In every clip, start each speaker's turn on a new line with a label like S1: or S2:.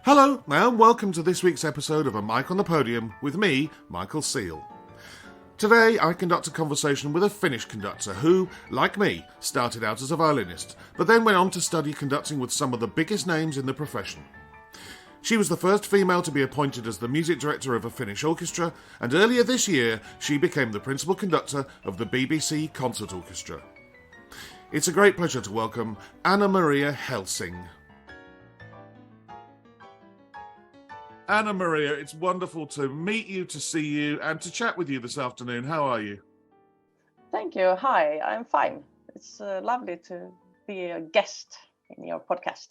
S1: Hello, and welcome to this week's episode of A Mic on the Podium with me, Michael Seal. Today, I conduct a conversation with a Finnish conductor who, like me, started out as a violinist, but then went on to study conducting with some of the biggest names in the profession. She was the first female to be appointed as the music director of a Finnish orchestra, and earlier this year, she became the principal conductor of the BBC Concert Orchestra. It's a great pleasure to welcome Anna-Maria Helsing. Anna-Maria, it's wonderful to meet you, to see you, and to chat with you this afternoon. How are you?
S2: Thank you. Hi, I'm fine. It's lovely to be a guest in your podcast.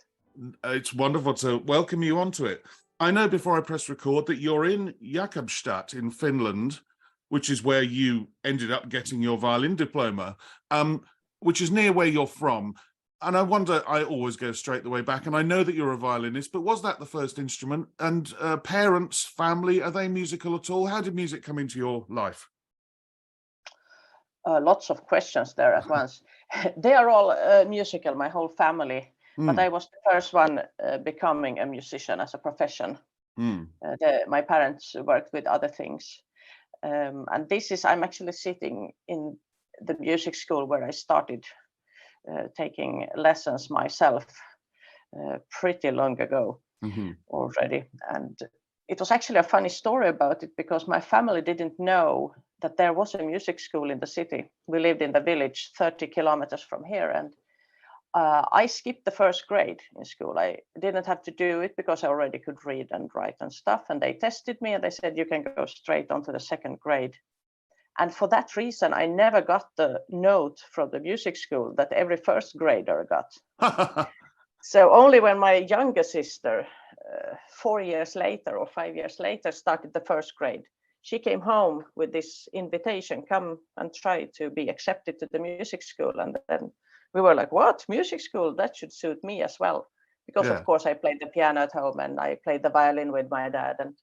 S1: It's wonderful to welcome you onto it. I know before I press record that you're in Jakobstad in Finland, which is where you ended up getting your violin diploma, which is near where you're from. And I wonder, I always go straight the way back, and I know that you're a violinist, but was that the first instrument? And parents, family, are they musical at all? How did music come into your life?
S2: Lots of questions there at once. They are all musical, my whole family, but I was the first one becoming a musician as a profession. My parents worked with other things. And I'm actually sitting in the music school where I started taking lessons myself pretty long ago already. And it was actually a funny story about it because my family didn't know that there was a music school in the city. We lived in the village 30 kilometers from here, and I skipped the first grade in school. I didn't have to do it because I already could read and write and stuff, and they tested me and they said you can go straight on to the second grade. And for that reason, I never got the note from the music school that every first grader got. So only when my younger sister, 4 years later or 5 years later, started the first grade, she came home with this invitation, come and try to be accepted to the music school. And then we were like, what? Music school? That should suit me as well. Because of course I played the piano at home and I played the violin with my dad. And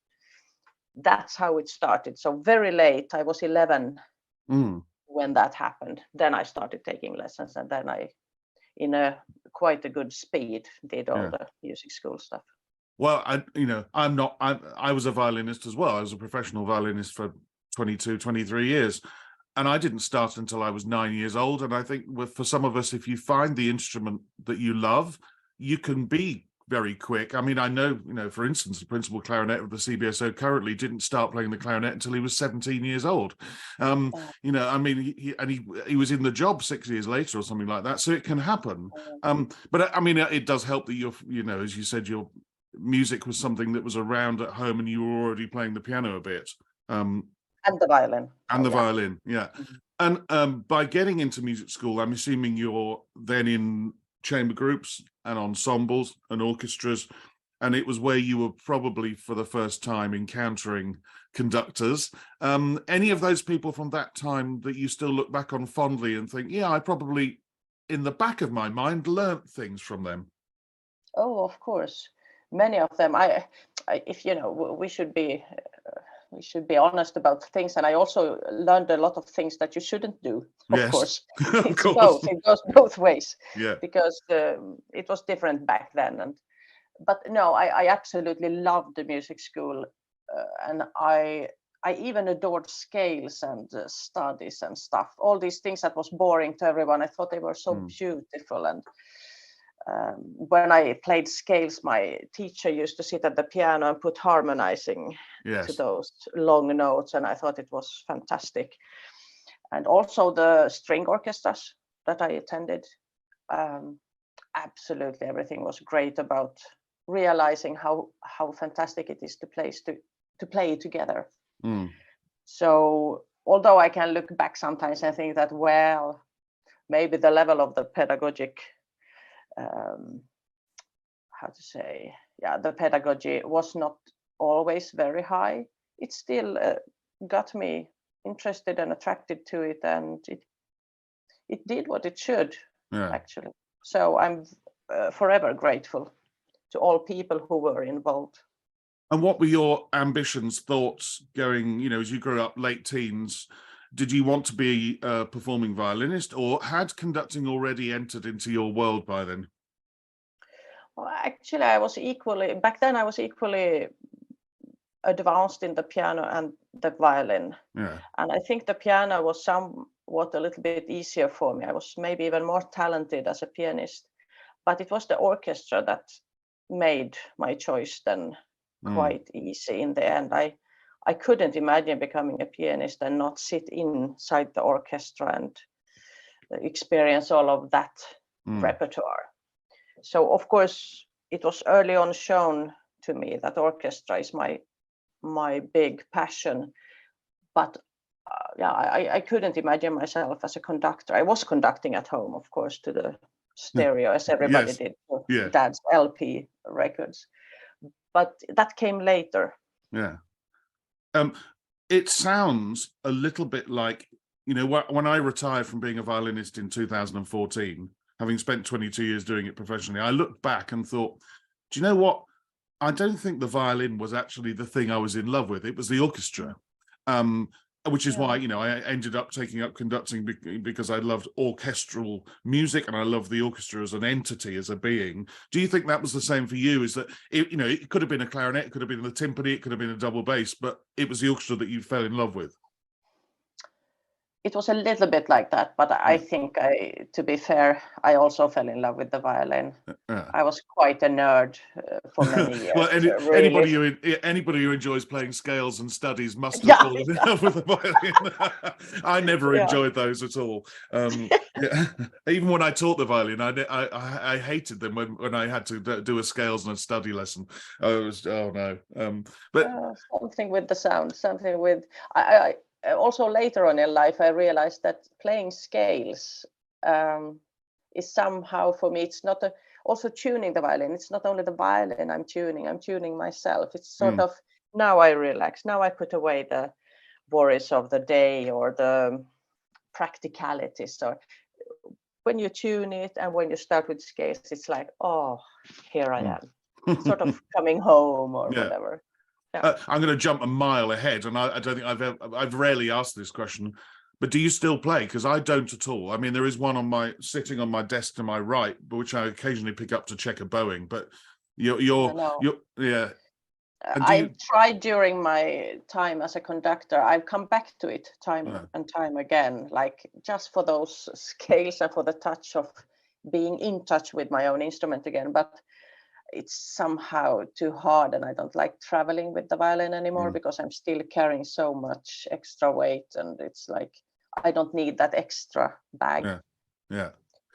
S2: that's how it started. So very late, I was 11 when that happened. Then I started taking lessons, and then I, in quite a good speed, did all the music school stuff.
S1: Well, I was a violinist as well. I was a professional violinist for 22, 23 years. And I didn't start until I was 9 years old. And I think for some of us, if you find the instrument that you love, you can be very quick. I mean, I know, for instance, the principal clarinet of the CBSO currently didn't start playing the clarinet until he was 17 years old. I mean, he was in the job 6 years later or something like that. So it can happen. But I mean, it does help that as you said, your music was something that was around at home and you were already playing the piano a bit.
S2: And the violin.
S1: Violin, yeah. And by getting into music school, I'm assuming you're then in chamber groups and ensembles and orchestras, and it was where you were probably for the first time encountering conductors. Any of those people from that time that you still look back on fondly and think, yeah, I probably, in the back of my mind, learnt things from them?
S2: Oh, of course. Many of them. We should be honest about things, and I also learned a lot of things that you shouldn't do. Of course,
S1: of course.
S2: It goes both ways.
S1: Yeah,
S2: because it was different back then. But no, I absolutely loved the music school, and I even adored scales and studies and stuff. All these things that was boring to everyone, I thought they were so beautiful. And when I played scales, my teacher used to sit at the piano and put harmonizing to those long notes, and I thought it was fantastic. And also the string orchestras that I attended, absolutely everything was great about realizing how fantastic it is to play together. So although I can look back sometimes and think that, well, maybe the level of the pedagogic the pedagogy was not always very high, it still got me interested and attracted to it, and it did what it should, actually. So I'm forever grateful to all people who were involved.
S1: And what were your ambitions, thoughts going, as you grew up, late teens? Did you want to be a performing violinist, or had conducting already entered into your world by then?
S2: Well, actually, back then I was equally advanced in the piano and the violin.
S1: Yeah.
S2: And I think the piano was somewhat a little bit easier for me. I was maybe even more talented as a pianist, but it was the orchestra that made my choice then quite easy in the end. I couldn't imagine becoming a pianist and not sit inside the orchestra and experience all of that repertoire. So of course it was early on shown to me that orchestra is my big passion, but yeah, I couldn't imagine myself as a conductor. I was conducting at home, of course, to the stereo, as everybody
S1: Yes.
S2: did, to
S1: Yeah.
S2: dad's LP records, but that came later.
S1: Yeah. It sounds a little bit like, you know, when I retired from being a violinist in 2014, having spent 22 years doing it professionally, I looked back and thought, do you know what? I don't think the violin was actually the thing I was in love with. It was the orchestra, which is why, you know, I ended up taking up conducting because I loved orchestral music and I love the orchestra as an entity, as a being. Do you think that was the same for you? Is that, you know, it could have been a clarinet, it could have been the timpani, it could have been a double bass, but it was the orchestra that you fell in love with?
S2: It was a little bit like that, but I think to be fair, I also fell in love with the violin. I was quite a nerd for many years.
S1: Well,
S2: really.
S1: anybody who enjoys playing scales and studies must have fallen in love with the violin. I never enjoyed those at all. Even when I taught the violin, I hated them when I had to do a scales and a study lesson. Oh no. But
S2: something with the sound, something with I also later on in life I realized that playing scales is somehow, for me, it's not also tuning the violin. It's not only the violin I'm tuning myself. It's sort of, now I relax, now I put away the worries of the day or the practicalities. So when you tune it and when you start with scales, it's like, oh, here I am, sort of coming home or whatever.
S1: I'm going to jump a mile ahead, and I don't think I've rarely asked this question, but do you still play? Because I don't at all. I mean, there is one sitting on my desk to my right, which I occasionally pick up to check a bowing. But
S2: I tried during my time as a conductor. I've come back to it time and time again, like just for those scales and for the touch of being in touch with my own instrument again. But it's somehow too hard, and I don't like traveling with the violin anymore because I'm still carrying so much extra weight, and it's like I don't need that extra bag.
S1: Yeah.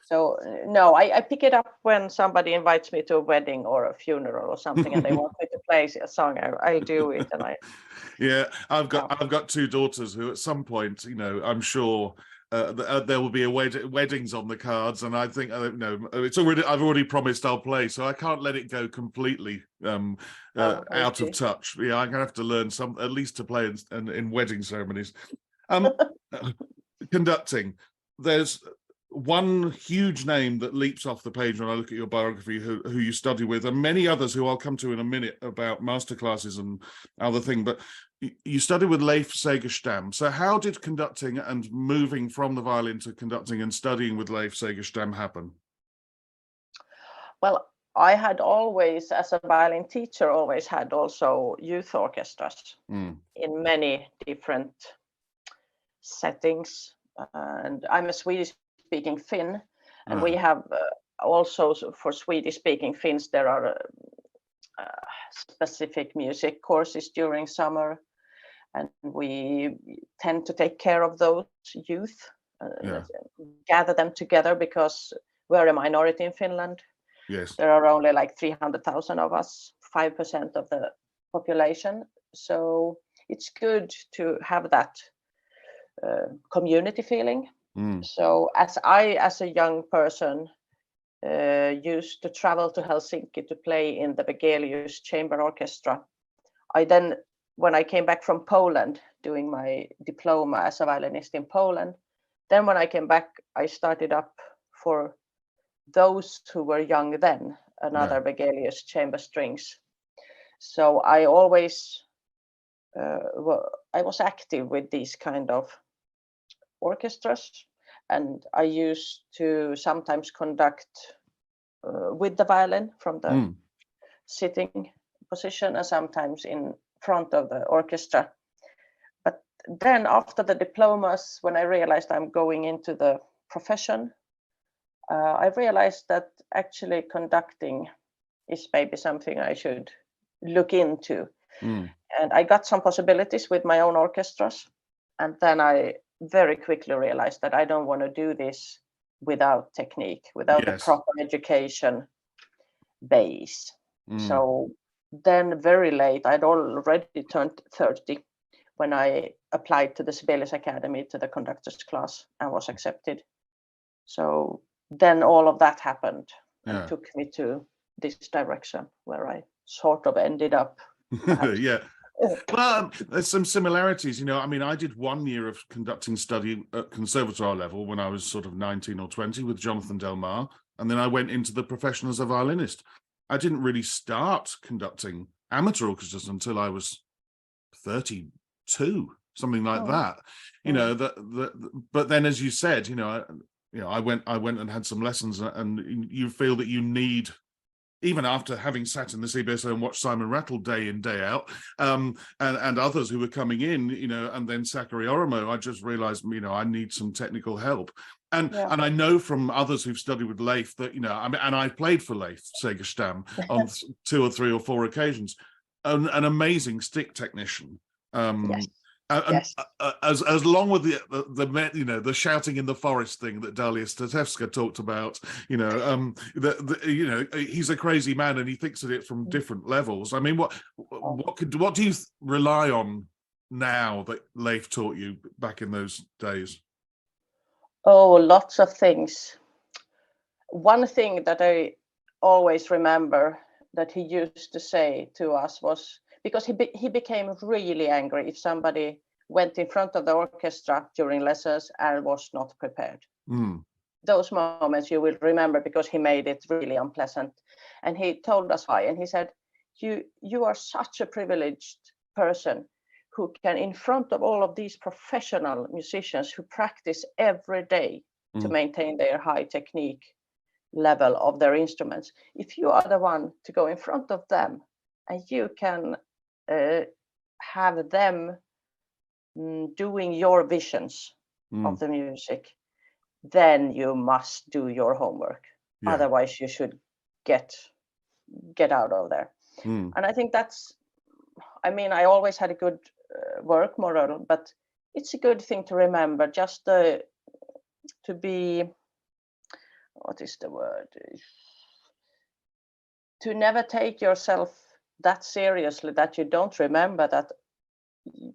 S2: So no, I pick it up when somebody invites me to a wedding or a funeral or something, and they want me to play a song. I'll do it, and
S1: I've got two daughters who, at some point, you know, I'm sure there will be weddings on the cards, and I think I've already promised I'll play, so I can't let it go completely out of touch. Yeah, I'm gonna have to learn at least to play in wedding ceremonies. Conducting, there's one huge name that leaps off the page when I look at your biography, who you study with, and many others who I'll come to in a minute about masterclasses and other thing. But you study with Leif Segerstam. So how did conducting and moving from the violin to conducting and studying with Leif Segerstam happen?
S2: Well, I had always, as a violin teacher, always had also youth orchestras in many different settings. And I'm a Swedish-speaking Finn, and we have also, for Swedish-speaking Finns, there are specific music courses during summer, and we tend to take care of those youth, gather them together, because we're a minority in Finland.
S1: Yes,
S2: there are only like 300,000 of us, 5% of the population. So it's good to have that community feeling. So as a young person, used to travel to Helsinki to play in the Begelius Chamber Orchestra. When I came back from Poland, doing my diploma as a violinist in Poland, then when I came back, I started up for those who were young then, another Begelius Chamber Strings. So I always I was active with these kind of orchestras, and I used to sometimes conduct with the violin from the
S1: Mm.
S2: sitting position and sometimes in front of the orchestra. But then after the diplomas, when I realized I'm going into the profession, I realized that actually conducting is maybe something I should look into.
S1: Mm.
S2: And I got some possibilities with my own orchestras. And then I very quickly realized that I don't want to do this without technique, without the
S1: Yes.
S2: proper education base.
S1: Mm.
S2: So then very late, I'd already turned 30 when I applied to the Sibelius Academy to the conductor's class and was accepted. So then all of that happened and took me to this direction where I sort of ended up.
S1: Yeah. Well, there's some similarities, you know. I mean, I did 1 year of conducting study at conservatoire level when I was sort of 19 or 20 with Jonathan Delmar, and then I went into the profession as a violinist. I didn't really start conducting amateur orchestras until I was 32, something like that. You know, but then, as you said, I went and had some lessons, and you feel that you need, even after having sat in the CBSO and watched Simon Rattle day in, day out, and others who were coming in, you know, and then Zachary Oromo, I just realized, you know, I need some technical help. And I know from others who've studied with Leif that, you know, I mean, and I played for Leif Segerstam on 2 or 3 or 4 occasions, an amazing stick technician.
S2: Yes.
S1: As long with the you know, the shouting in the forest thing that Dalia Statevska talked about, you know, you know, he's a crazy man and he thinks of it from different levels. I mean, what do you rely on now that Leif taught you back in those days?
S2: Oh, lots of things. One thing that I always remember that he used to say to us was, because he became really angry if somebody went in front of the orchestra during lessons and was not prepared. Those moments you will remember because he made it really unpleasant. And he told us why. And he said, you are such a privileged person who can, in front of all of these professional musicians who practice every day to maintain their high technique level of their instruments. If you are the one to go in front of them and you can have them doing your visions of the music, then you must do your homework. Otherwise you should get out of there. And I think that's, I mean, I always had a good work moral, but it's a good thing to remember, just to be, what is the word? To never take yourself that seriously that you don't remember that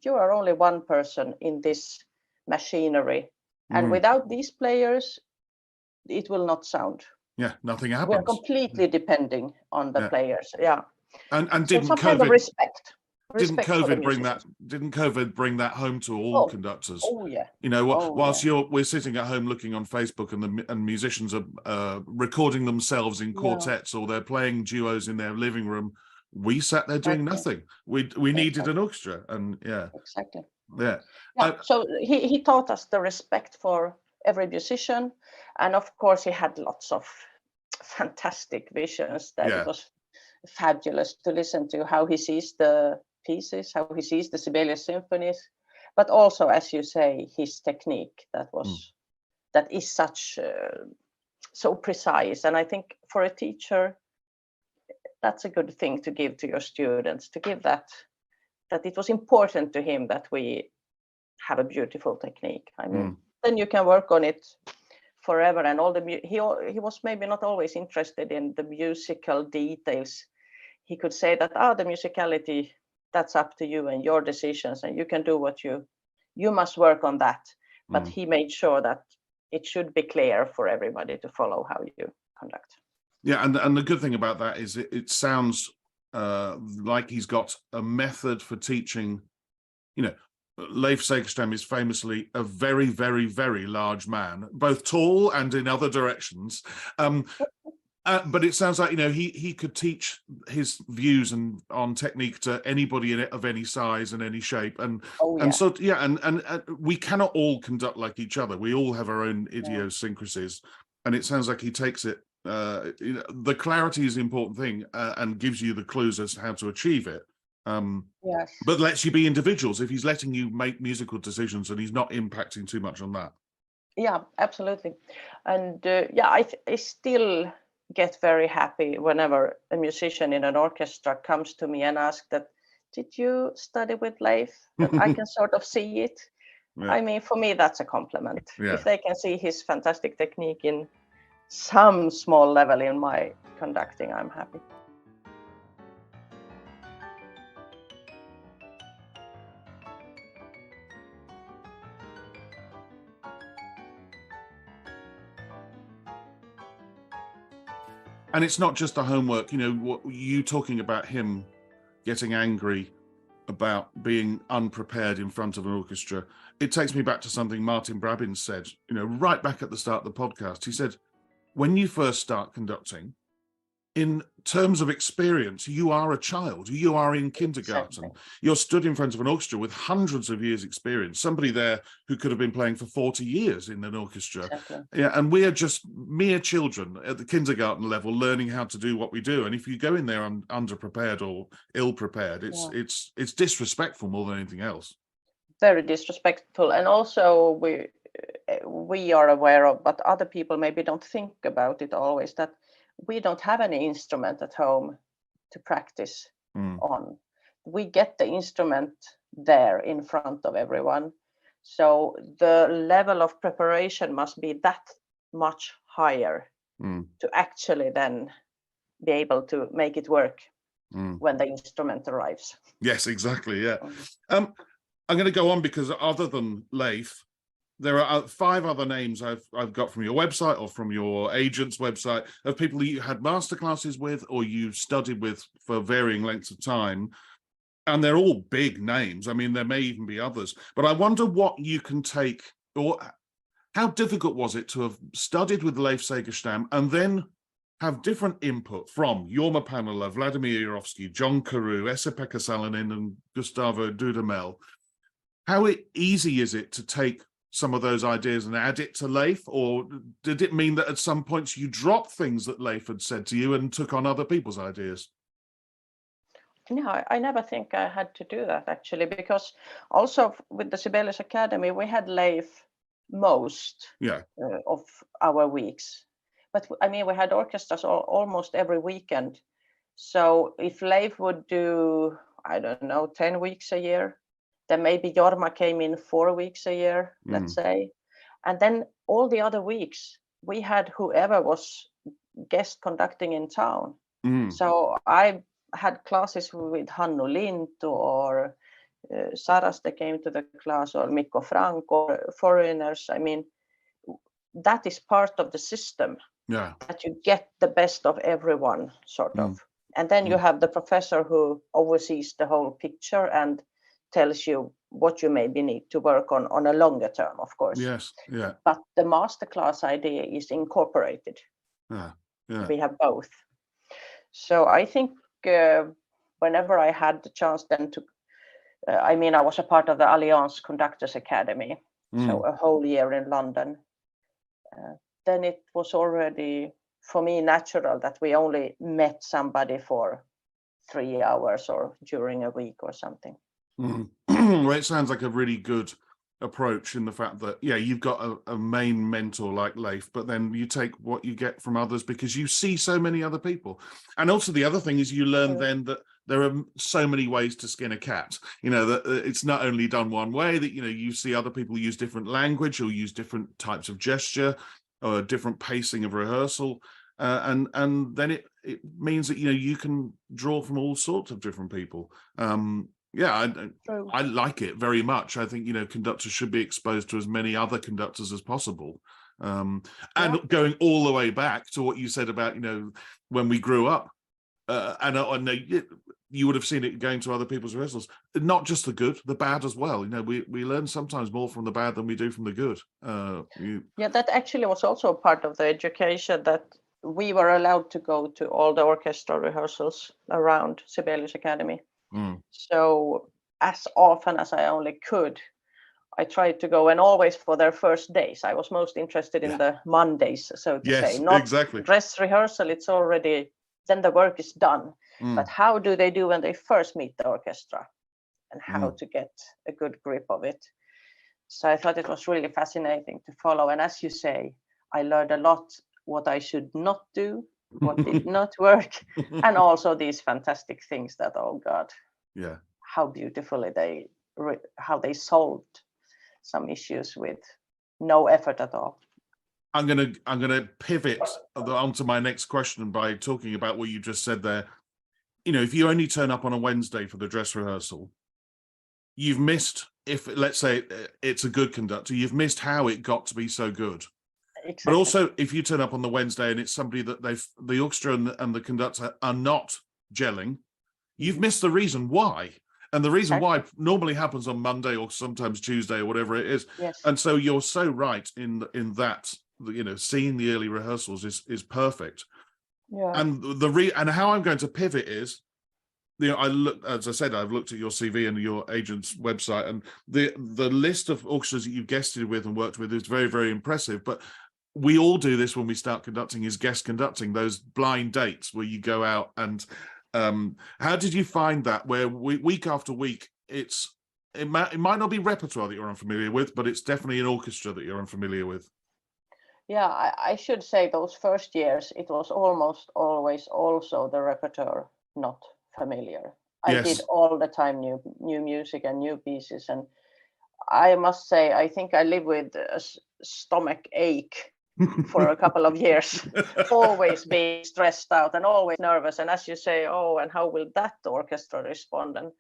S2: you are only one person in this machinery. And without these players, it will not sound.
S1: Yeah, nothing happens.
S2: We're completely depending on the players. Yeah.
S1: And
S2: so
S1: didn't
S2: some
S1: COVID
S2: kind of respect.
S1: Didn't COVID bring that home to all conductors?
S2: Oh yeah.
S1: You know, whilst we're sitting at home looking on Facebook and musicians are recording themselves in quartets or they're playing duos in their living room, we sat there doing nothing. We needed an orchestra, and
S2: exactly.
S1: So
S2: he taught us the respect for every musician, and of course he had lots of fantastic visions that it was fabulous to listen to, how he sees the pieces, how he sees the Sibelius symphonies, but also, as you say, his technique that is such so precise. And I think for a teacher, that's a good thing to give to your students, to give that it was important to him that we have a beautiful technique. I mean, then you can work on it forever. And all he was maybe not always interested in the musical details. He could say that the musicality, that's up to you and your decisions, and you can do what you must work on that. But he made sure that it should be clear for everybody to follow how you conduct.
S1: Yeah, and the good thing about that is it sounds like he's got a method for teaching. You know, Leif Segerstam is famously a very, very, very large man, both tall and in other directions. But it sounds like, you know, he could teach his views on technique to anybody of any size and any shape, and we cannot all conduct like each other. We all have our own idiosyncrasies, and it sounds like he takes it the clarity is the important thing, and gives you the clues as to how to achieve it.
S2: Yes.
S1: But lets you be individuals. If he's letting you make musical decisions and he's not impacting too much on that.
S2: Yeah, absolutely. And I still get very happy whenever a musician in an orchestra comes to me and asks that, did you study with Leif? That I can sort of see it.
S1: Yeah.
S2: I mean, for me, that's a compliment.
S1: Yeah.
S2: If they can see his fantastic technique in some small level in my conducting, I'm happy.
S1: And it's not just the homework, what you talking about him getting angry about being unprepared in front of an orchestra. It takes me back to something Martin Brabbins said, right back at the start of the podcast. He said, when you first start conducting, in terms of experience, you are a child. You are in kindergarten.
S2: Exactly.
S1: You're stood in front of an orchestra with hundreds of years' experience. Somebody there who could have been playing for 40 years in an orchestra.
S2: Exactly.
S1: Yeah, and we are just mere children at the kindergarten level, learning how to do what we do. And if you go in there underprepared or ill-prepared, it's disrespectful more than anything else.
S2: Very disrespectful, and also we are aware of, but other people maybe don't think about it always, that we don't have any instrument at home to practice on. We get the instrument there in front of everyone. So the level of preparation must be that much higher to actually then be able to make it work when the instrument arrives.
S1: Yes, exactly. Yeah. I'm going to go on because other than Leif, there are 5 other names I've got from your website or from your agent's website of people that you had masterclasses with or you studied with for varying lengths of time. And they're all big names. I mean, there may even be others. But I wonder what you can take, or how difficult was it to have studied with Leif Segerstam and then have different input from Jorma Panela, Vladimir Jurovsky, John Carew, Esa-Pekka Salonen, and Gustavo Dudamel. How easy is it to take some of those ideas and add it to Leif, or did it mean that at some points you dropped things that Leif had said to you and took on other people's ideas?
S2: No, I never think I had to do that, actually, because also with the Sibelius Academy, we had Leif most of our weeks. But I mean, we had orchestras almost every weekend. So if Leif would do, I don't know, 10 weeks a year, then maybe Jorma came in 4 weeks a year, let's say. And then all the other weeks, we had whoever was guest conducting in town. So I had classes with Hannu Lintu or Saras that came to the class, or Mikko Frank, or foreigners. I mean, that is part of the system, that you get the best of everyone, sort of. And then you have the professor who oversees the whole picture and tells you what you maybe need to work on a longer term, of course.
S1: Yes, yeah.
S2: But the masterclass idea is incorporated. We have both. So I think whenever I had the chance then to, I mean, I was a part of the Alliance Conductors Academy, so a whole year in London. Then it was already, for me, natural that we only met somebody for 3 hours or during a week or something.
S1: Well, it sounds like a really good approach in the fact that, you've got a main mentor like Leif, but then you take what you get from others because you see so many other people. And also the other thing is you learn then that there are so many ways to skin a cat, that it's not only done one way, that, you see other people use different language or use different types of gesture or different pacing of rehearsal. And then it means that, you can draw from all sorts of different people. I like it very much. I think, conductors should be exposed to as many other conductors as possible. And going all the way back to what you said about, when we grew up, and I know you would have seen it going to other people's rehearsals, not just the good, the bad as well. We learn sometimes more from the bad than we do from the good.
S2: That actually was also part of the education, that we were allowed to go to all the orchestra rehearsals around Sibelius Academy. So as often as I only could, I tried to go, and always for their first days. I was most interested in the Mondays, so to say.
S1: Yes,
S2: Not
S1: exactly.
S2: dress rehearsal, it's already, then the work is done. But how do they do when they first meet the orchestra, and how to get a good grip of it? So I thought it was really fascinating to follow. And as you say, I learned a lot what I should not do, what did not work, and also these fantastic things that, oh God, how beautifully how they solved some issues with no effort at all.
S1: I'm gonna pivot onto my next question by talking about what you just said there. You know, if you only turn up on a Wednesday for the dress rehearsal, you've missed, if let's say it's a good conductor, you've missed how it got to be so good.
S2: Exactly.
S1: But also, if you turn up on the Wednesday and it's somebody that the orchestra and the conductor are not gelling, you've missed the reason why. And the reason why normally happens on Monday or sometimes Tuesday or whatever it is.
S2: Yes.
S1: And so you're so right in that, you know, seeing the early rehearsals is perfect.
S2: Yeah.
S1: And and how I'm going to pivot is, you know, as I said, I've looked at your CV and your agent's website, and the list of orchestras that you've guested with and worked with is very, very impressive. But we all do this when we start conducting, is guest conducting, those blind dates where you go out and how did you find that, where week after week it might not be repertoire that you're unfamiliar with, but it's definitely an orchestra that you're unfamiliar with?
S2: Yeah, I should say those first years, it was almost always also the repertoire not familiar. I did all the time new music and new pieces, and I must say, I think I live with a stomach ache for a couple of years, always being stressed out and always nervous. And as you say, oh, and how will that orchestra respond? And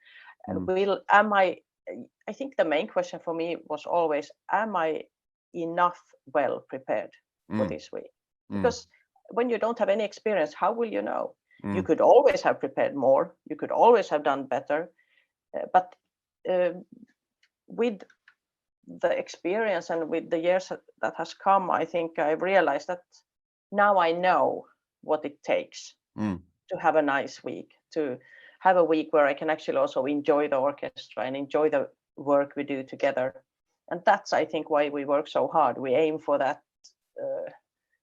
S2: I think the main question for me was always, am I enough well prepared for this week? Because when you don't have any experience, how will you know? You could always have prepared more. You could always have done better. But with the experience and with the years that has come, I think I've realized that now I know what it takes to have a nice week, to have a week where I can actually also enjoy the orchestra and enjoy the work we do together. And that's, I think, why we work so hard. We aim for that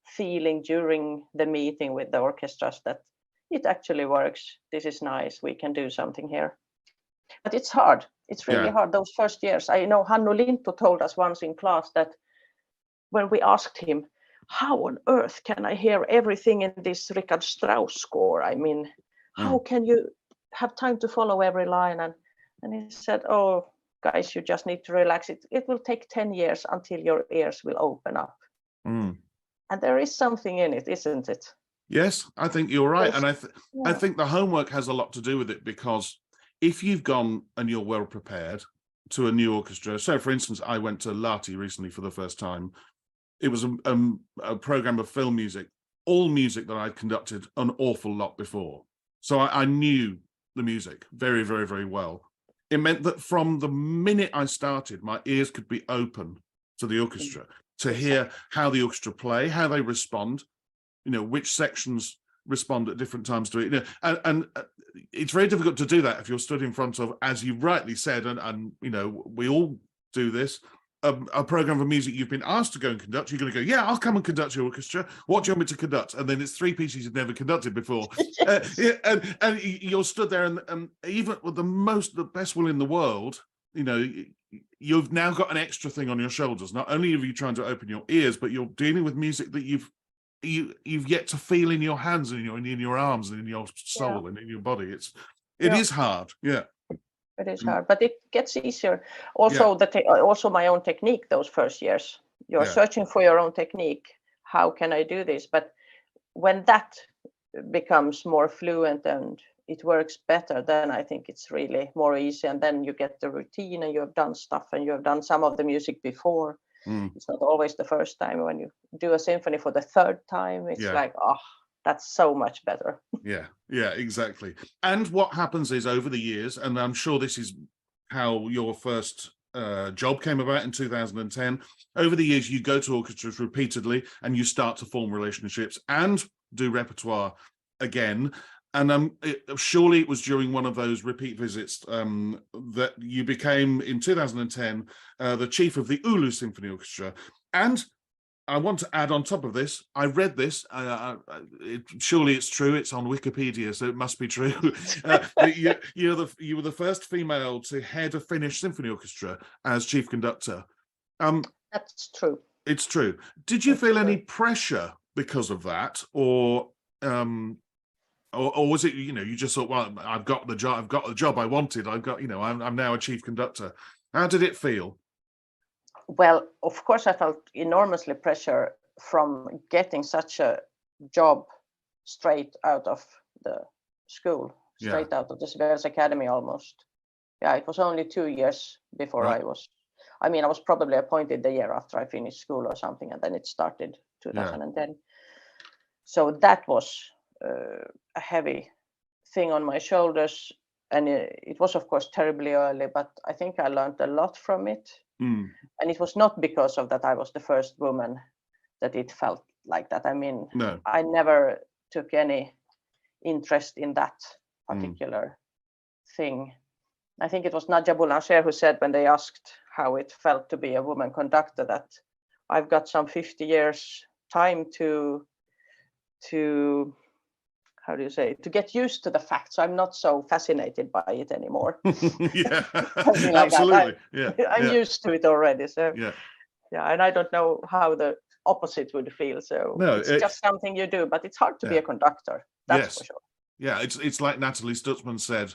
S2: feeling during the meeting with the orchestras that it actually works. This is nice. We can do something here. But it's hard. It's really hard those first years. I know Hannu Lintu told us once in class that when we asked him, how on earth can I hear everything in this Richard Strauss score? I mean, how can you have time to follow every line? And he said, oh, guys, you just need to relax. It will take 10 years until your ears will open up. And there is something in it, isn't it?
S1: Yes, I think you're right. And I think the homework has a lot to do with it, because if you've gone and you're well prepared to a new orchestra, so for instance, I went to Lahti recently for the first time. It was a program of film music, all music that I'd conducted an awful lot before. So I knew the music very, very, very well. It meant that from the minute I started, my ears could be open to the orchestra, to hear how the orchestra play, how they respond, you know, which sections respond at different times to it. You know, and it's very difficult to do that if you're stood in front of, as you rightly said, and you know, we all do this, a program of music you've been asked to go and conduct. You're going to go, yeah, I'll come and conduct your orchestra. What do you want me to conduct? And then it's three pieces you've never conducted before. And you're stood there, and even with the best will in the world, you know, you've now got an extra thing on your shoulders. Not only are you trying to open your ears, but you're dealing with music that you've yet to feel in your hands and in your arms and in your soul and in your body. It is hard. Yeah.
S2: It is hard, but it gets easier. Also, also my own technique those first years. You're searching for your own technique. How can I do this? But when that becomes more fluent and it works better, then I think it's really more easy. And then you get the routine, and you have done stuff, and you have done some of the music before. It's not always the first time. When you do a symphony for the third time, it's like, oh, that's so much better.
S1: Yeah, exactly. And what happens is, over the years, and I'm sure this is how your first job came about in 2010, over the years, you go to orchestras repeatedly and you start to form relationships and do repertoire again. And surely it was during one of those repeat visits that you became, in 2010, the chief of the Oulu Symphony Orchestra. And I want to add on top of this, I read this, surely it's true, it's on Wikipedia, so it must be true, that you were the first female to head a Finnish symphony orchestra as chief conductor.
S2: That's true.
S1: It's true. Did you feel any pressure because of that, or was it, you just thought, well, I've got the job I wanted. I'm now a chief conductor. How did it feel?
S2: Well, of course, I felt enormously pressure from getting such a job straight out of the school, straight out of the Sibelius Academy almost. Yeah, it was only 2 years before I was probably appointed the year after I finished school or something, and then it started 2010. Yeah. So that was a heavy thing on my shoulders, and it was of course terribly early, but I think I learned a lot from it. And it was not because of that I was the first woman that it felt like that. I mean,
S1: no.
S2: I never took any interest in that particular thing. I think it was Nadja Boulanger who said, when they asked how it felt to be a woman conductor, that I've got some 50 years time to how do you say, to get used to the fact, so I'm not so fascinated by it anymore.
S1: Yeah,
S2: like
S1: absolutely.
S2: I'm used to it already. So and I don't know how the opposite would feel. So it's just something you do, but it's hard to be a conductor. That's for sure.
S1: Yeah, it's like Natalie Stutzman said.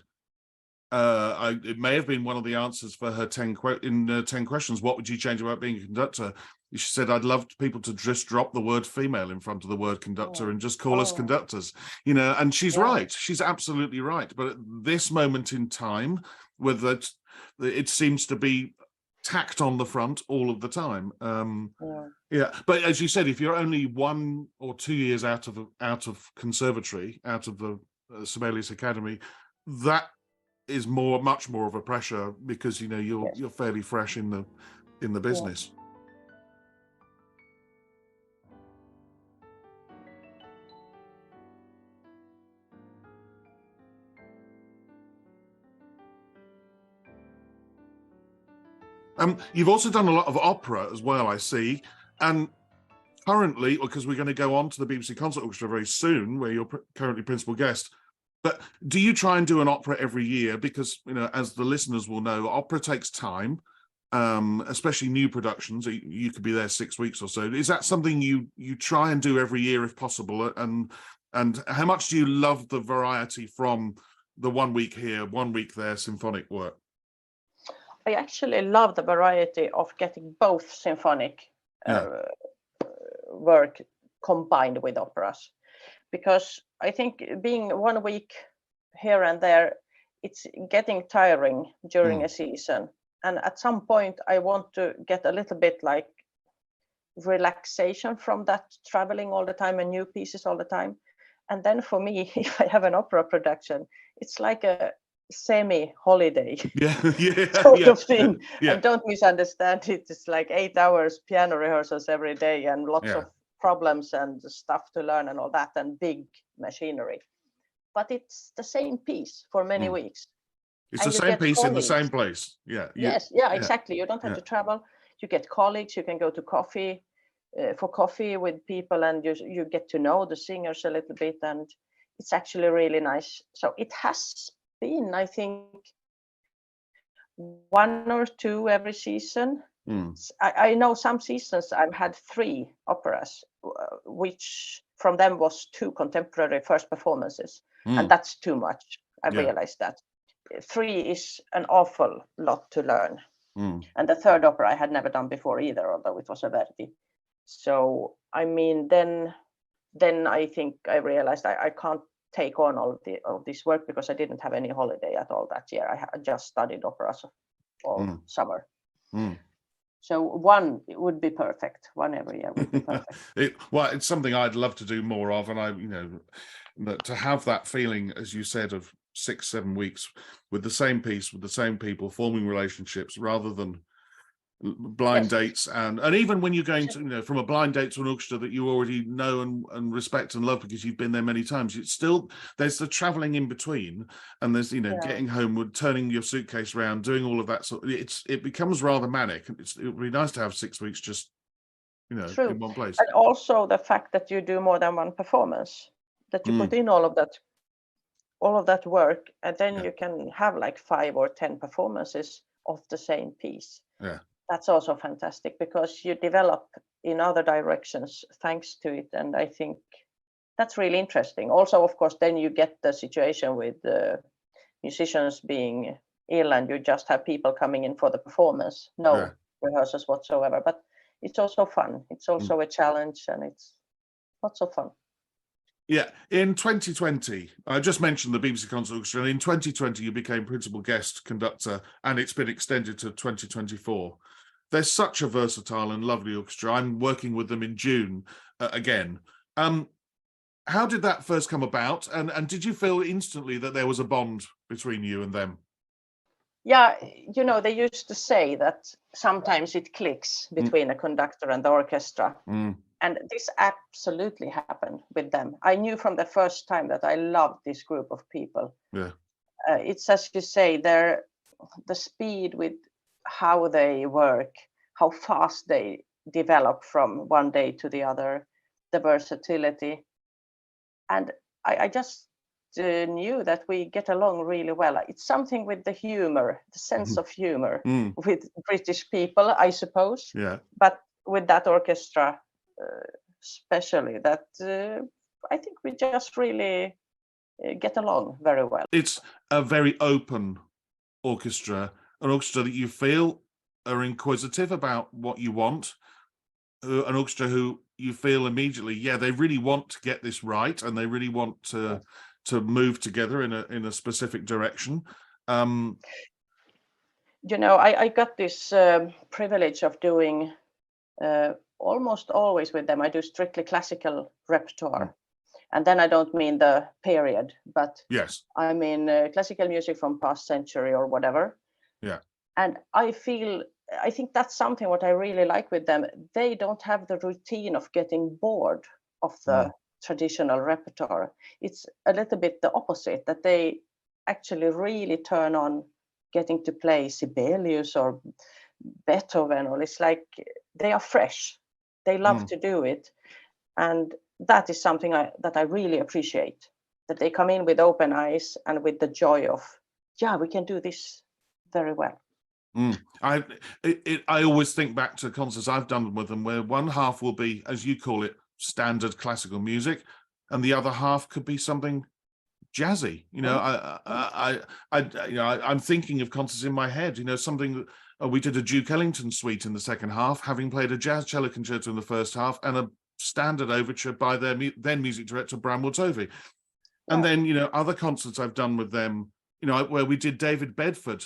S1: It may have been one of the answers for her 10 questions. What would you change about being a conductor? She said, I'd love people to just drop the word female in front of the word conductor and just call us conductors, and she's right. She's absolutely right. But at this moment in time, with that, it seems to be tacked on the front all of the time. But as you said, if you're only 1 or 2 years out of conservatory, out of the Sibelius Academy, that is much more of a pressure, because you're fairly fresh in the business. You've also done a lot of opera as well, I see, and currently, because we're going to go on to the BBC Concert Orchestra very soon, where you're currently principal guest. But do you try and do an opera every year? Because, as the listeners will know, opera takes time, especially new productions. You could be there 6 weeks or so. Is that something you try and do every year if possible? And how much do you love the variety from the 1 week here, 1 week there symphonic work?
S2: I actually love the variety of getting both symphonic work combined with operas, because I think being 1 week here and there, it's getting tiring during a season. And at some point, I want to get a little bit like relaxation from that traveling all the time and new pieces all the time. And then for me, if I have an opera production, it's like a semi-holiday sort of thing. And don't misunderstand it. It's like 8 hours piano rehearsals every day and lots of problems and stuff to learn and all that, and big machinery. But it's the same piece for many weeks.
S1: It's the same piece in the same place.
S2: Exactly. You don't have to travel. You get colleagues. You can go to coffee with people, and you get to know the singers a little bit, and it's actually really nice. So it has been, I think, 1 or 2 every season. I know some seasons I've had 3 operas, which from them was 2 contemporary first performances, and that's too much. I realized that 3 is an awful lot to learn. And the 3rd opera I had never done before either, although it was a Verdi. So I mean, then I think I realized I can't take on all of this work, because I didn't have any holiday at all that year. I just studied operas all summer. So 1 would be perfect. 1 every year would be perfect.
S1: It's something I'd love to do more of, and to have that feeling, as you said, of 6-7 weeks with the same piece, with the same people, forming relationships, rather than blind
S2: Yes.
S1: dates, and even when you're going to, from a blind date to an orchestra that you already know and respect and love because you've been there many times, it's still, there's the traveling in between, and there's getting homeward, turning your suitcase around, doing all of that. So it becomes rather manic. It would be nice to have 6 weeks just
S2: True.
S1: in one place.
S2: And also the fact that you do more than one performance, that you put in all of that work, and then you can have like 5 or 10 performances of the same piece.
S1: Yeah.
S2: That's also fantastic because you develop in other directions thanks to it. And I think that's really interesting. Also, of course, then you get the situation with musicians being ill and you just have people coming in for the performance, no rehearsals whatsoever. But it's also fun. It's also a challenge, and it's lots of fun.
S1: Yeah, in 2020, I just mentioned the BBC Concert Orchestra, and in 2020 you became principal guest conductor, and it's been extended to 2024. They're such a versatile and lovely orchestra. I'm working with them in June again. How did that first come about, and did you feel instantly that there was a bond between you and them?
S2: Yeah, they used to say that sometimes it clicks between a conductor and the orchestra. And this absolutely happened with them. I knew from the first time that I loved this group of people.
S1: Yeah.
S2: It's as you say, the speed with how they work, how fast they develop from one day to the other, the versatility. And I just knew that we get along really well. It's something with the humor, the sense of humor with British people, I suppose.
S1: Yeah.
S2: But with that orchestra, especially, that I think we just really get along very well.
S1: It's a very open orchestra, an orchestra that you feel are inquisitive about what you want, an orchestra who you feel immediately, they really want to get this right, and they really want to move together in a specific direction.
S2: I got this privilege of doing almost always with them. I do strictly classical repertoire. And then I don't mean the period, but
S1: yes,
S2: I mean classical music from past century or whatever.
S1: Yeah.
S2: And I think that's something what I really like with them. They don't have the routine of getting bored of the traditional repertoire. It's a little bit the opposite, that they actually really turn on getting to play Sibelius or Beethoven, or it's like they are fresh. They love to do it. And that is something that I really appreciate, that they come in with open eyes and with the joy of, we can do this very well.
S1: I always think back to concerts I've done with them where one half will be, as you call it, standard classical music, and the other half could be something jazzy. I'm thinking of concerts in my head. Something we did a Duke Ellington suite in the second half, having played a jazz cello concerto in the first half, and a standard overture by their then music director Bramwell Tovey. And then other concerts I've done with them, where we did David Bedford,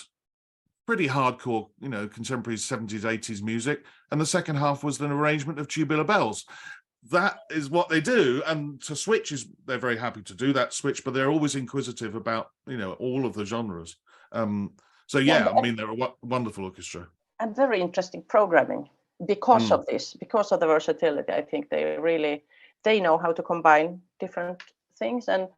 S1: pretty hardcore, contemporary 70s, 80s music, and the second half was an arrangement of Tubular Bells. That is what they do, and to switch they're very happy to do that switch, but they're always inquisitive about all of the genres. I mean, they're a wonderful orchestra
S2: and very interesting programming because of this, because of the versatility. I think they know how to combine different things. And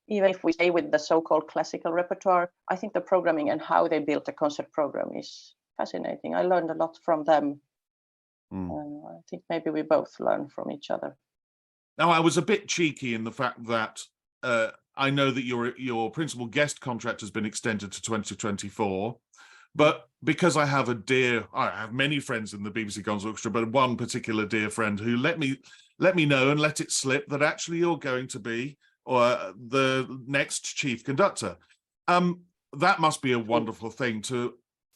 S2: even if we stay with the so-called classical repertoire, I think the programming and how they built a concert program is fascinating. I learned a lot from them. I think maybe we both learn from each other.
S1: Now, I was a bit cheeky in the fact that I know that your principal guest contract has been extended to 2024, but because I have many friends in the BBC Concert Orchestra, but one particular dear friend who let me know and let it slip that actually you're going to be the next chief conductor. That must be a wonderful thing, to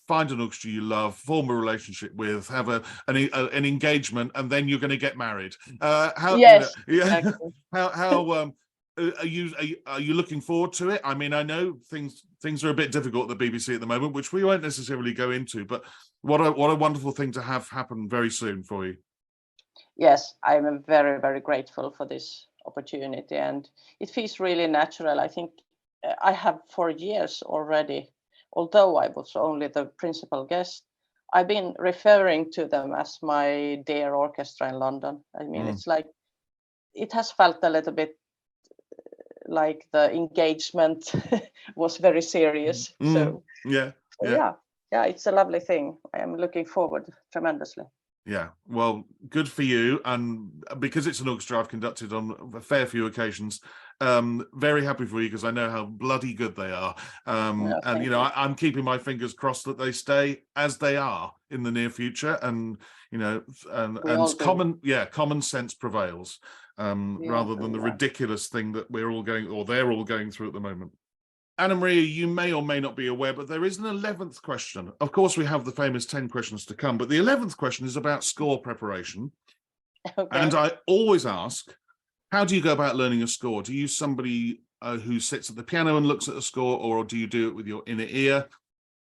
S1: find an orchestra you love, form a relationship with, have an engagement, and then you're going to get married.
S2: Exactly.
S1: How are you looking forward to it? I mean, I know things are a bit difficult at the BBC at the moment, which we won't necessarily go into, but what a wonderful thing to have happen very soon for you.
S2: Yes, I'm very, very grateful for this opportunity, and it feels really natural. I think I have for years already, although I was only the principal guest, I've been referring to them as my dear orchestra in London. I mean, it's like, it has felt a little bit like the engagement was very serious. So
S1: yeah,
S2: it's a lovely thing. I am looking forward tremendously.
S1: Yeah, well, good for you. And because it's an orchestra I've conducted on a fair few occasions, very happy for you, because I know how bloody good they are. And, you know, I'm keeping my fingers crossed that they stay as they are in the near future. And, you know, and common sense prevails, rather than the ridiculous thing that we're all going, or they're all going through at the moment. Anna Maria, you may or may not be aware, but there is an 11th question. Of course, we have the famous 10 questions to come, but the 11th question is about score preparation. Okay. And I always ask, how do you go about learning a score? Do you use somebody who sits at the piano and looks at a score, or do you do it with your inner ear?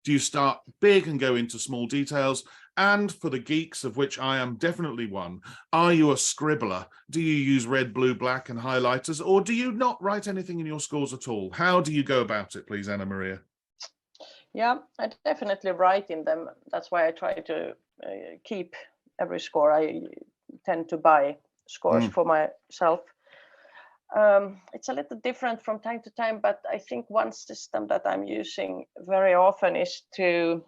S1: Do you start big and go into small details? And for the geeks, of which I am definitely one, are you a scribbler? Do you use red, blue, black and highlighters, or do you not write anything in your scores at all? How do you go about it, please, Anna Maria?
S2: Yeah, I definitely write in them. That's why I try to keep every score. I tend to buy scores for myself. It's a little different from time to time, but I think one system that I'm using very often is to,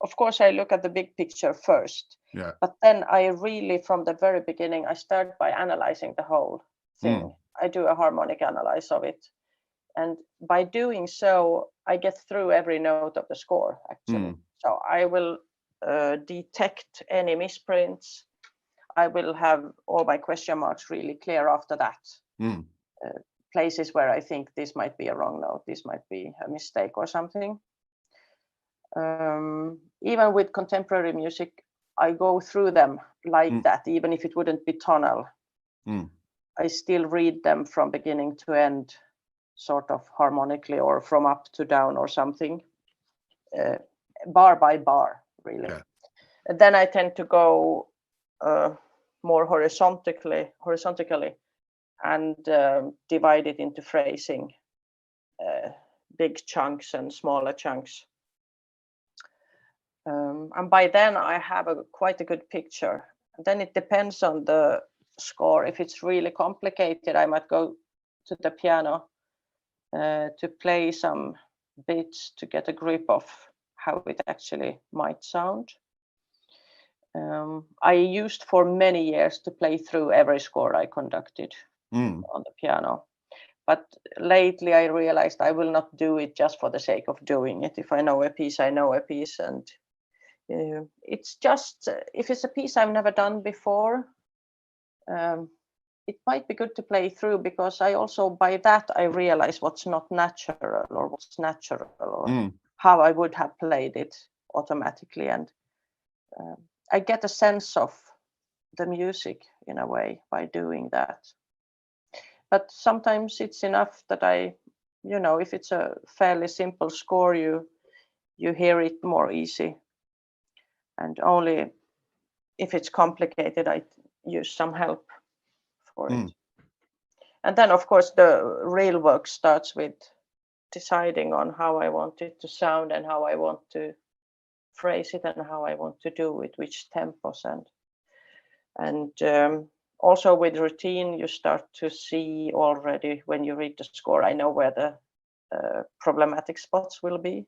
S2: of course, I look at the big picture first. Yeah. But then I really, from the very beginning, I start by analyzing the whole thing. I do a harmonic analysis of it. And by doing so, I get through every note of the score, actually. So I will detect any misprints. I will have all my question marks really clear after that. Places where I think this might be a wrong note, this might be a mistake or something. Even with contemporary music, I go through them like that, even if it wouldn't be tonal. I still read them from beginning to end, sort of harmonically, or from up to down or something, bar by bar, really. Yeah. And then I tend to go more horizontally and divide it into phrasing, big chunks and smaller chunks. And by then I have quite a good picture. And then it depends on the score. If it's really complicated, I might go to the piano to play some bits to get a grip of how it actually might sound. I used for many years to play through every score I conducted on the piano. But lately I realized I will not do it just for the sake of doing it. If I know a piece, I know a piece. And it's just, if it's a piece I've never done before, it might be good to play through, because I also, by that, I realize what's not natural or what's natural, or how I would have played it automatically. And I get a sense of the music in a way by doing that. But sometimes it's enough that I, if it's a fairly simple score, you hear it more easy. And only if it's complicated, I use some help for it. And then, of course, the real work starts with deciding on how I want it to sound and how I want to phrase it and how I want to do it, which tempos. And also with routine, you start to see already when you read the score, I know where the problematic spots will be,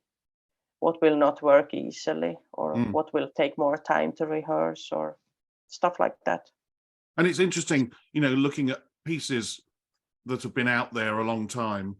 S2: what will not work easily, or what will take more time to rehearse, or stuff like that.
S1: And it's interesting, looking at pieces that have been out there a long time,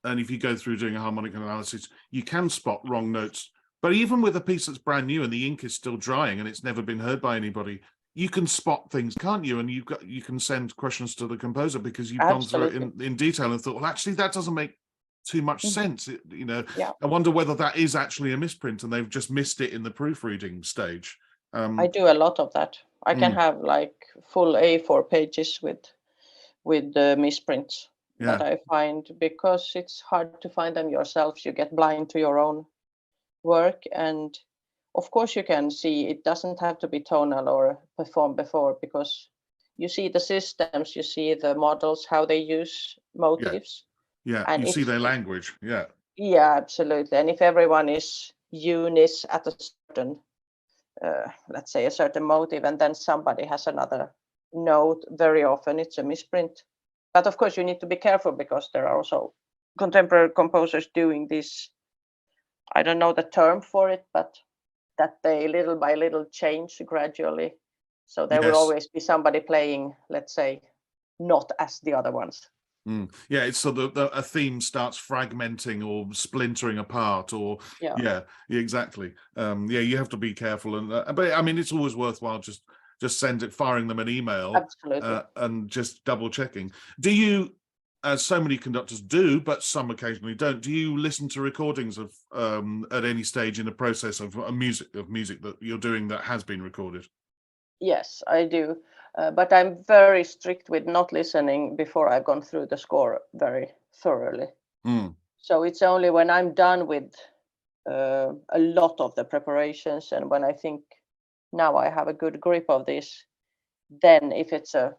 S1: and if you go through doing a harmonic analysis, you can spot wrong notes. But even with a piece that's brand new and the ink is still drying and it's never been heard by anybody, you can spot things, can't you? And you can send questions to the composer because you've Absolutely. Gone through it in detail and thought, well, actually, that doesn't make too much sense. I wonder whether that is actually a misprint and they've just missed it in the proofreading stage.
S2: I do a lot of that. I can have like full A4 pages with misprints that I find, because it's hard to find them yourself. You get blind to your own work. And of course you can see it doesn't have to be tonal or performed before, because you see the systems, you see the models, how they use motives.
S1: Yeah, and you see their language.
S2: Yeah, absolutely. And if everyone is unis at a certain let's say, a certain motive, and then somebody has another note. Very often it's a misprint. But of course, you need to be careful because there are also contemporary composers doing this. I don't know the term for it, but that they little by little change gradually. So there will always be somebody playing, let's say, not as the other ones.
S1: Yeah, it's so a theme starts fragmenting or splintering apart, or yeah exactly. You have to be careful, and but I mean, it's always worthwhile just firing them an email.
S2: Absolutely.
S1: And just double checking. Do you, as so many conductors do, but some occasionally don't, do you listen to recordings of at any stage in the process of music that you're doing that has been recorded?
S2: Yes, I do. But I'm very strict with not listening before I've gone through the score very thoroughly. So it's only when I'm done with a lot of the preparations, and when I think now I have a good grip of this, then if it's a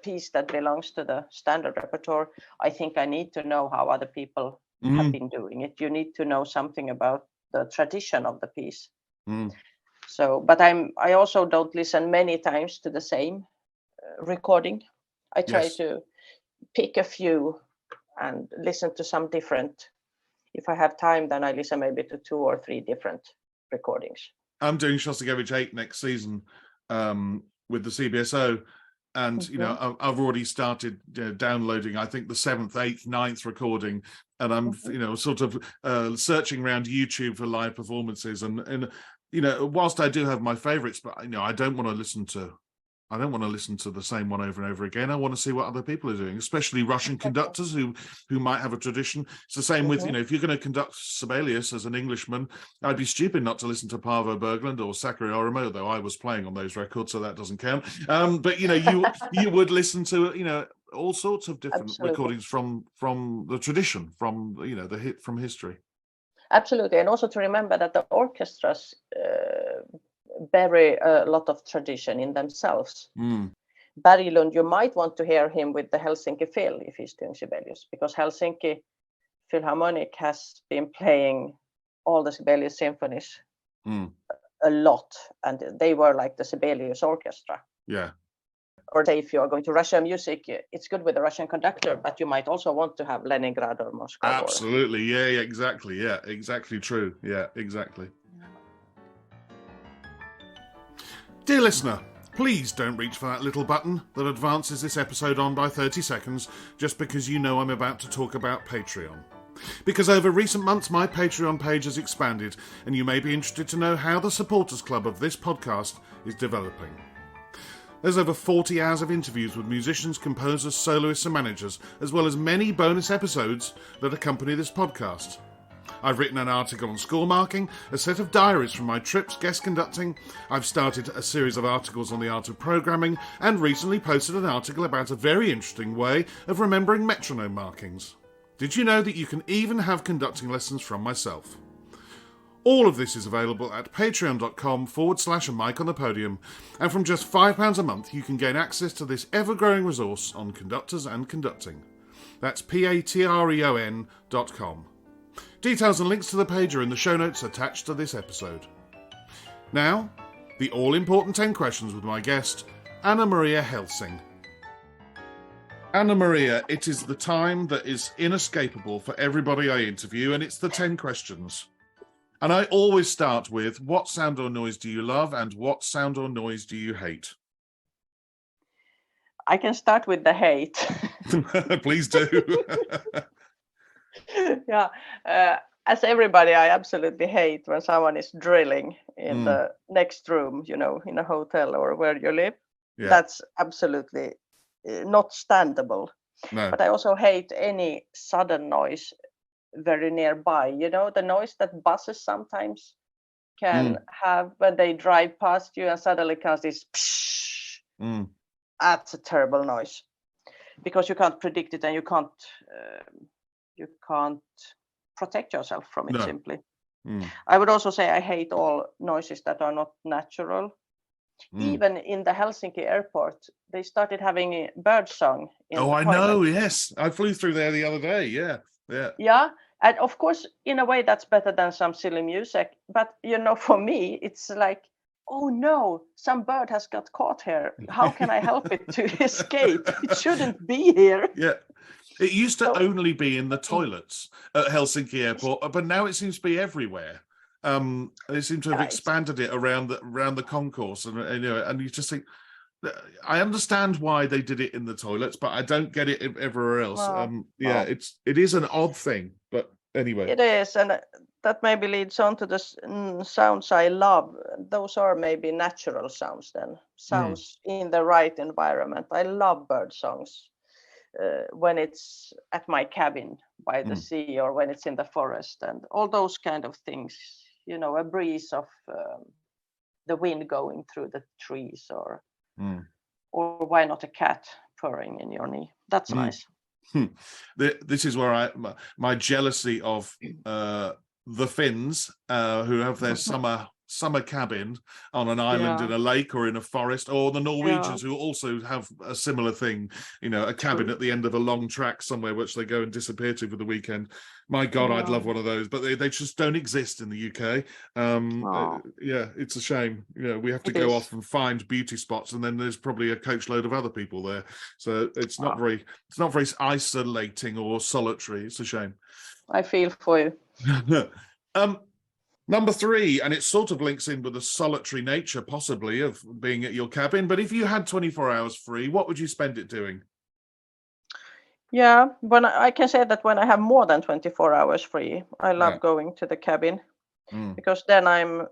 S2: piece that belongs to the standard repertoire, I think I need to know how other people have been doing it. You need to know something about the tradition of the piece. So, but I also don't listen many times to the same recording. I try to pick a few and listen to some different. If I have time, then I listen maybe to 2 or 3 different recordings.
S1: I'm doing Shostakovich 8 next season with the CBSO, and you know, I've already started downloading, I think, the 7th, 8th, 9th recording, and I'm you know, sort of searching around YouTube for live performances, and you know, whilst I do have my favorites, but you know, I don't want to listen to the same one over and over again. I want to see what other people are doing, especially Russian conductors who might have a tradition. It's the same with, you know, if you're going to conduct Sibelius as an Englishman, I'd be stupid not to listen to Paavo Berglund or Sakari Oramo, though I was playing on those records, so that doesn't count. But you know, you would listen to, you know, all sorts of different recordings from the tradition, from, you know, the hit from history.
S2: Absolutely, and also to remember that the orchestras bury a lot of tradition in themselves. Berglund, you might want to hear him with the Helsinki Phil if he's doing Sibelius, because Helsinki Philharmonic has been playing all the Sibelius symphonies a lot, and they were like the Sibelius orchestra.
S1: Yeah.
S2: Or say if you are going to Russian music, it's good with the Russian conductor, but you might also want to have Leningrad or Moscow.
S1: Absolutely, exactly. Yeah, exactly true. Yeah, exactly. Dear listener, please don't reach for that little button that advances this episode on by 30 seconds just because you know I'm about to talk about Patreon. Because over recent months my Patreon page has expanded, and you may be interested to know how the supporters club of this podcast is developing. There's over 40 hours of interviews with musicians, composers, soloists and managers, as well as many bonus episodes that accompany this podcast. I've written an article on score marking, a set of diaries from my trips guest conducting, I've started a series of articles on the art of programming, and recently posted an article about a very interesting way of remembering metronome markings. Did you know that you can even have conducting lessons from myself? All of this is available at patreon.com/a mic on the podium, and from just £5 a month you can gain access to this ever-growing resource on conductors and conducting. That's patreon.com. Details and links to the page are in the show notes attached to this episode. Now, the all-important 10 questions with my guest, Anna Maria Helsing. Anna Maria, it is the time that is inescapable for everybody I interview, and it's the 10 questions. And I always start with, what sound or noise do you love, and what sound or noise do you hate?
S2: I can start with the hate.
S1: Please do.
S2: Yeah, as everybody, I absolutely hate when someone is drilling in the next room, you know, in a hotel or where you live. Yeah. That's absolutely not standable. No. But I also hate any sudden noise very nearby. You know, the noise that buses sometimes can have when they drive past you, and suddenly comes this psh. That's a terrible noise because you can't predict it, and you can't protect yourself from it. Simply. I would also say I hate all noises that are not natural. Even in the Helsinki airport, they started having birdsong.
S1: I know. Yes, I flew through there the other day. Yeah.
S2: And of course, in a way, that's better than some silly music. But for me, it's like, oh no, some bird has got caught here. How can I help it to escape? It shouldn't be here.
S1: Yeah. It used to only be in the toilets at Helsinki Airport, but now it seems to be everywhere. They seem to have expanded it around the concourse, and you just think, I understand why they did it in the toilets, but I don't get it everywhere else. It is an odd thing, but anyway.
S2: It is, and that maybe leads on to the sounds I love. Those are maybe natural sounds then, sounds in the right environment. I love bird songs when it's at my cabin by the sea, or when it's in the forest, and all those kind of things. A breeze of the wind going through the trees, or why not a cat purring in your knee? That's nice.
S1: This is where my jealousy of the Finns who have their summer cabin on an island in a lake or in a forest, or the Norwegians who also have a similar thing, a cabin at the end of a long track somewhere which they go and disappear to for the weekend. My God, I'd love one of those, but they just don't exist in the UK. It's a shame. We have to go off and find beauty spots, and then there's probably a coachload of other people there, so it's not very isolating or solitary. It's a shame.
S2: I feel for you.
S1: Number 3, and it sort of links in with the solitary nature possibly of being at your cabin, but if you had 24 hours free, what would you spend it doing?
S2: Yeah, when I can say that when I have more than 24 hours free, I love going to the cabin, because then I'm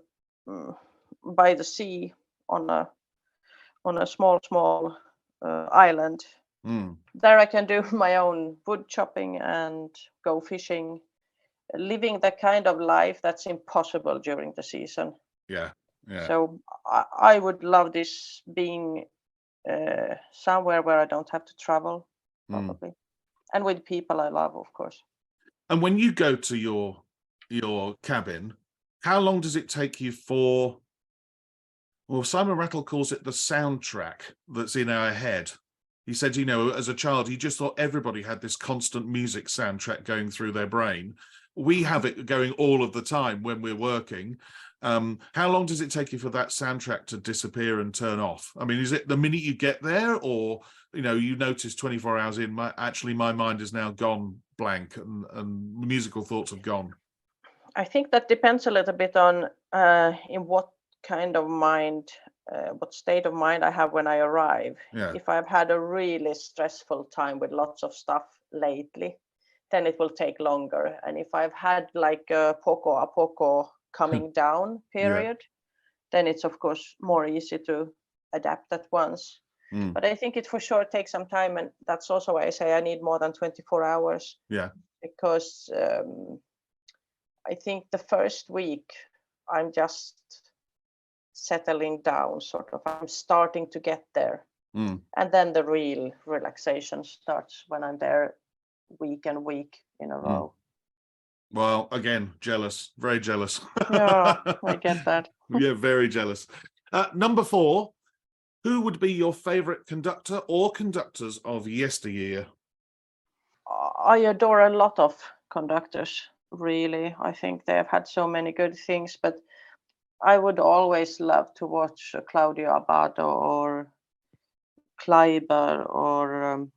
S2: by the sea on a small island. There I can do my own wood chopping and go fishing, living the kind of life that's impossible during the season. So I would love this, being somewhere where I don't have to travel, probably, and with people I love, of course.
S1: And when you go to your cabin, how long does it take you for? Well, Simon Rattle calls it the soundtrack that's in our head. He said, as a child, he just thought everybody had this constant music soundtrack going through their brain. We have it going all of the time when we're working. How long does it take you for that soundtrack to disappear and turn off? I mean, is it the minute you get there, or, you notice 24 hours in, my mind is now gone blank and musical thoughts have gone?
S2: I think that depends a little bit on in what kind of mind, what state of mind I have when I arrive. If I've had a really stressful time with lots of stuff lately, then it will take longer. And if I've had like a poco coming down period, then it's of course more easy to adapt at once. But I think it for sure takes some time, and that's also why I say I need more than 24 hours. Because I think the first week I'm just settling down, sort of. I'm starting to get there. And then the real relaxation starts when I'm there week and week in a row.
S1: Well, again, jealous, very jealous.
S2: Yeah, I get that.
S1: Yeah, very jealous. Number 4, who would be your favorite conductor or conductors of yesteryear?
S2: I adore a lot of conductors, really. I think they have had so many good things, but I would always love to watch Claudio Abbado or Kleiber or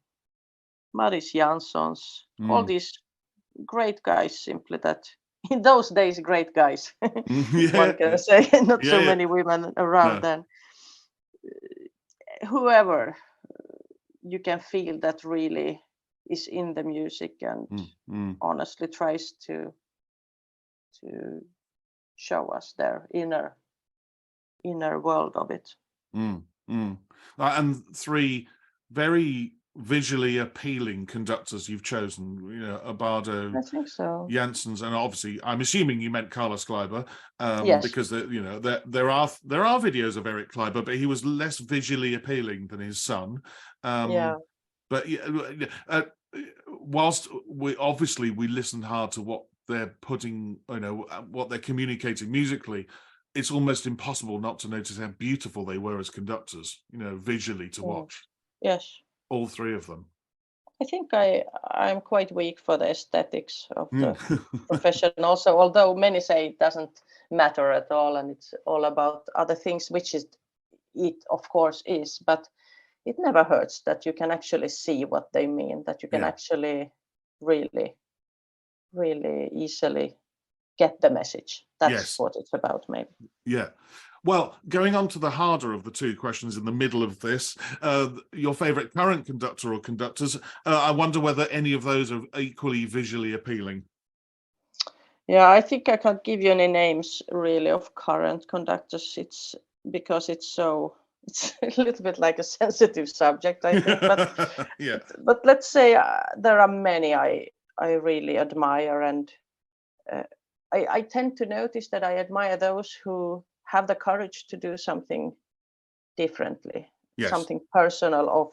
S2: Maris Janssons, all these great guys, simply that in those days, great guys, one can say, not so many women around then. Whoever you can feel that really is in the music and honestly tries to show us their inner world of it.
S1: And 3 very visually appealing conductors you've chosen, Abbado,
S2: I think so.
S1: Janssons, and obviously I'm assuming you meant Carlos Kleiber, because there are videos of Eric Kleiber, but he was less visually appealing than his son. But whilst we listen hard to what they're putting, what they're communicating musically, it's almost impossible not to notice how beautiful they were as conductors, visually to watch.
S2: Yes.
S1: All 3 of them.
S2: I think I'm quite weak for the aesthetics of the profession also, although many say it doesn't matter at all and it's all about other things, which it of course is, but it never hurts that you can actually see what they mean, that you can actually really, really easily get the message. That's what it's about, maybe.
S1: Yeah. Well, going on to the harder of the two questions in the middle of this, your favorite current conductor or conductors, I wonder whether any of those are equally visually appealing.
S2: Yeah, I think I can't give you any names really of current conductors. It's because it's a little bit like a sensitive subject, I think. But but let's say there are many I really admire, and I tend to notice that I admire those who have the courage to do something differently, something personal of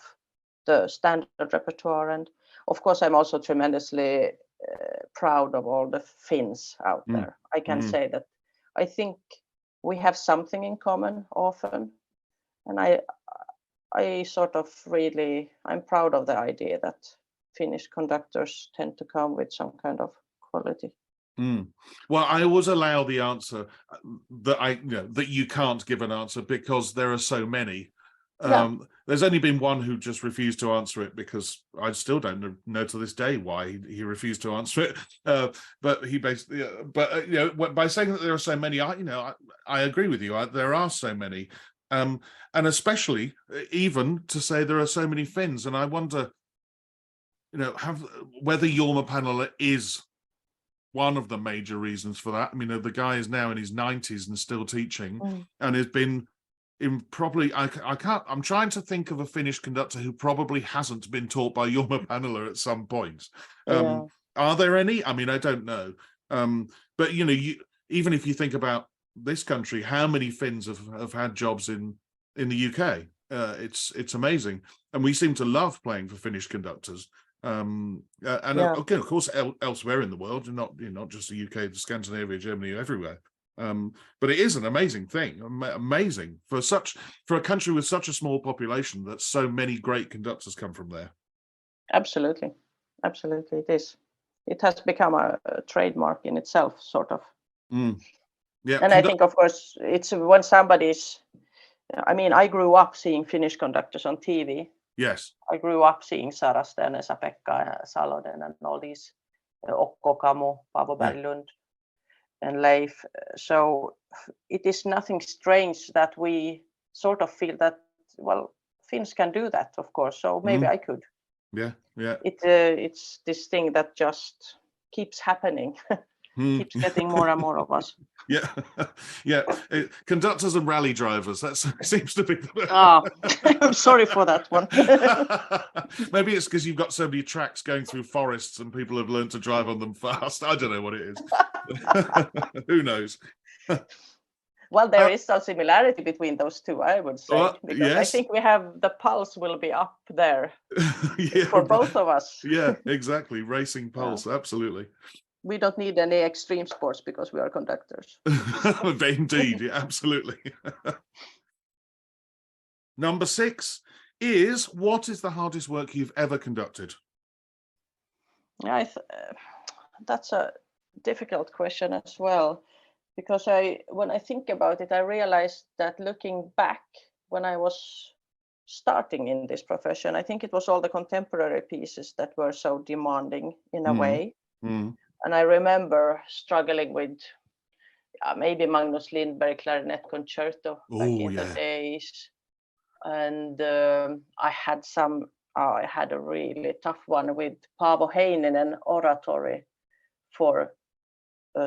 S2: the standard repertoire. And of course, I'm also tremendously proud of all the Finns out there. I can say that I think we have something in common often, and I sort of really, I'm proud of the idea that Finnish conductors tend to come with some kind of quality.
S1: Well, I always allow the answer that that you can't give an answer because there are so many. There's only been one who just refused to answer it, because I still don't know to this day why he refused to answer it. But he basically, by saying that there are so many, I agree with you. There are so many, and especially even to say there are so many Finns, and I wonder, whether Jorma Panela is one of the major reasons for that. I mean, the guy is now in his 90s and still teaching, and has been in probably, I'm trying to think of a Finnish conductor who probably hasn't been taught by Jorma Panela at some point. Are there any? I mean, I don't know. But even if you think about this country, how many Finns have had jobs in the UK? It's amazing, and we seem to love playing for Finnish conductors. Okay, of course, elsewhere in the world, and not just the UK, Scandinavia, Germany, everywhere. But it is an amazing thing, amazing for a country with such a small population, that so many great conductors come from there.
S2: Absolutely, it is. It has become a trademark in itself, sort of.
S1: Yeah,
S2: and I think, of course, it's when somebody's. I mean, I grew up seeing Finnish conductors on TV.
S1: Yes.
S2: I grew up seeing Sarasten, Esa-Pekka Salonen, and all these Okko Kamu, Paavo Berglund, and Leif. So it is nothing strange that we sort of feel that, well, Finns can do that, of course. So maybe I could.
S1: Yeah.
S2: It's this thing that just keeps happening. Keeps getting more and more of us.
S1: Conductors and rally drivers, that seems to be
S2: I'm sorry for that one.
S1: Maybe it's because you've got so many tracks going through forests and people have learned to drive on them fast. I don't know what it is. Who knows?
S2: Well, there is some similarity between those two, I would say, because I think we have the pulse will be up there for both of us.
S1: Yeah, exactly. Racing pulse, absolutely.
S2: We don't need any extreme sports because we are conductors.
S1: Indeed, absolutely. Number 6 is, what is the hardest work you've ever conducted?
S2: That's a difficult question as well, because when I think about it, I realized that looking back, when I was starting in this profession, I think it was all the contemporary pieces that were so demanding in a way. And I remember struggling with maybe Magnus Lindberg Clarinet Concerto back in the days. And I had a really tough one with Paavo Heininen Oratory for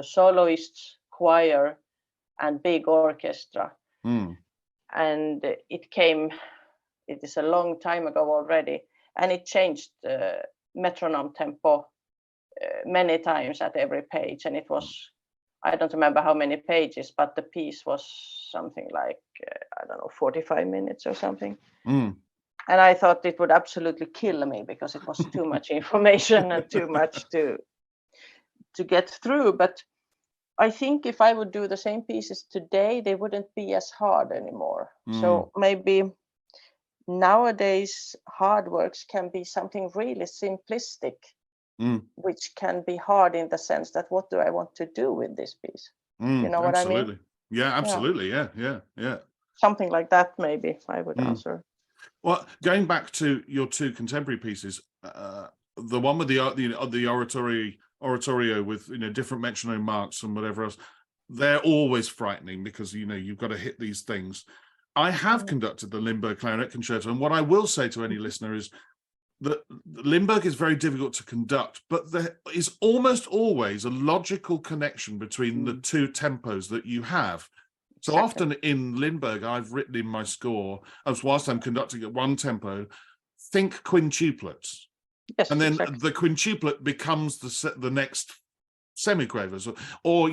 S2: soloists, choir, and big orchestra. And it is a long time ago already, and it changed metronome tempo many times at every page, and it was, I don't remember how many pages, but the piece was something like 45 minutes or something. And I thought it would absolutely kill me because it was too much information and too much to get through. But I think if I would do the same pieces today, they wouldn't be as hard anymore. So maybe nowadays hard works can be something really simplistic, which can be hard in the sense that what do I want to do with this piece? You know what I mean?
S1: Absolutely. Yeah, absolutely. Yeah.
S2: Something like that, maybe I would answer.
S1: Well, going back to your two contemporary pieces, the one with the oratorio with different metronome marks and whatever else, they're always frightening because you've got to hit these things. I have conducted the Limburg Clarinet Concerto, and what I will say to any listener is that Limburg is very difficult to conduct, but there is almost always a logical connection between the two tempos that you have. So often in Limburg, I've written in my score, as whilst I'm conducting at one tempo, think quintuplets.
S2: Yes,
S1: and then the quintuplet becomes the next semiquavers, or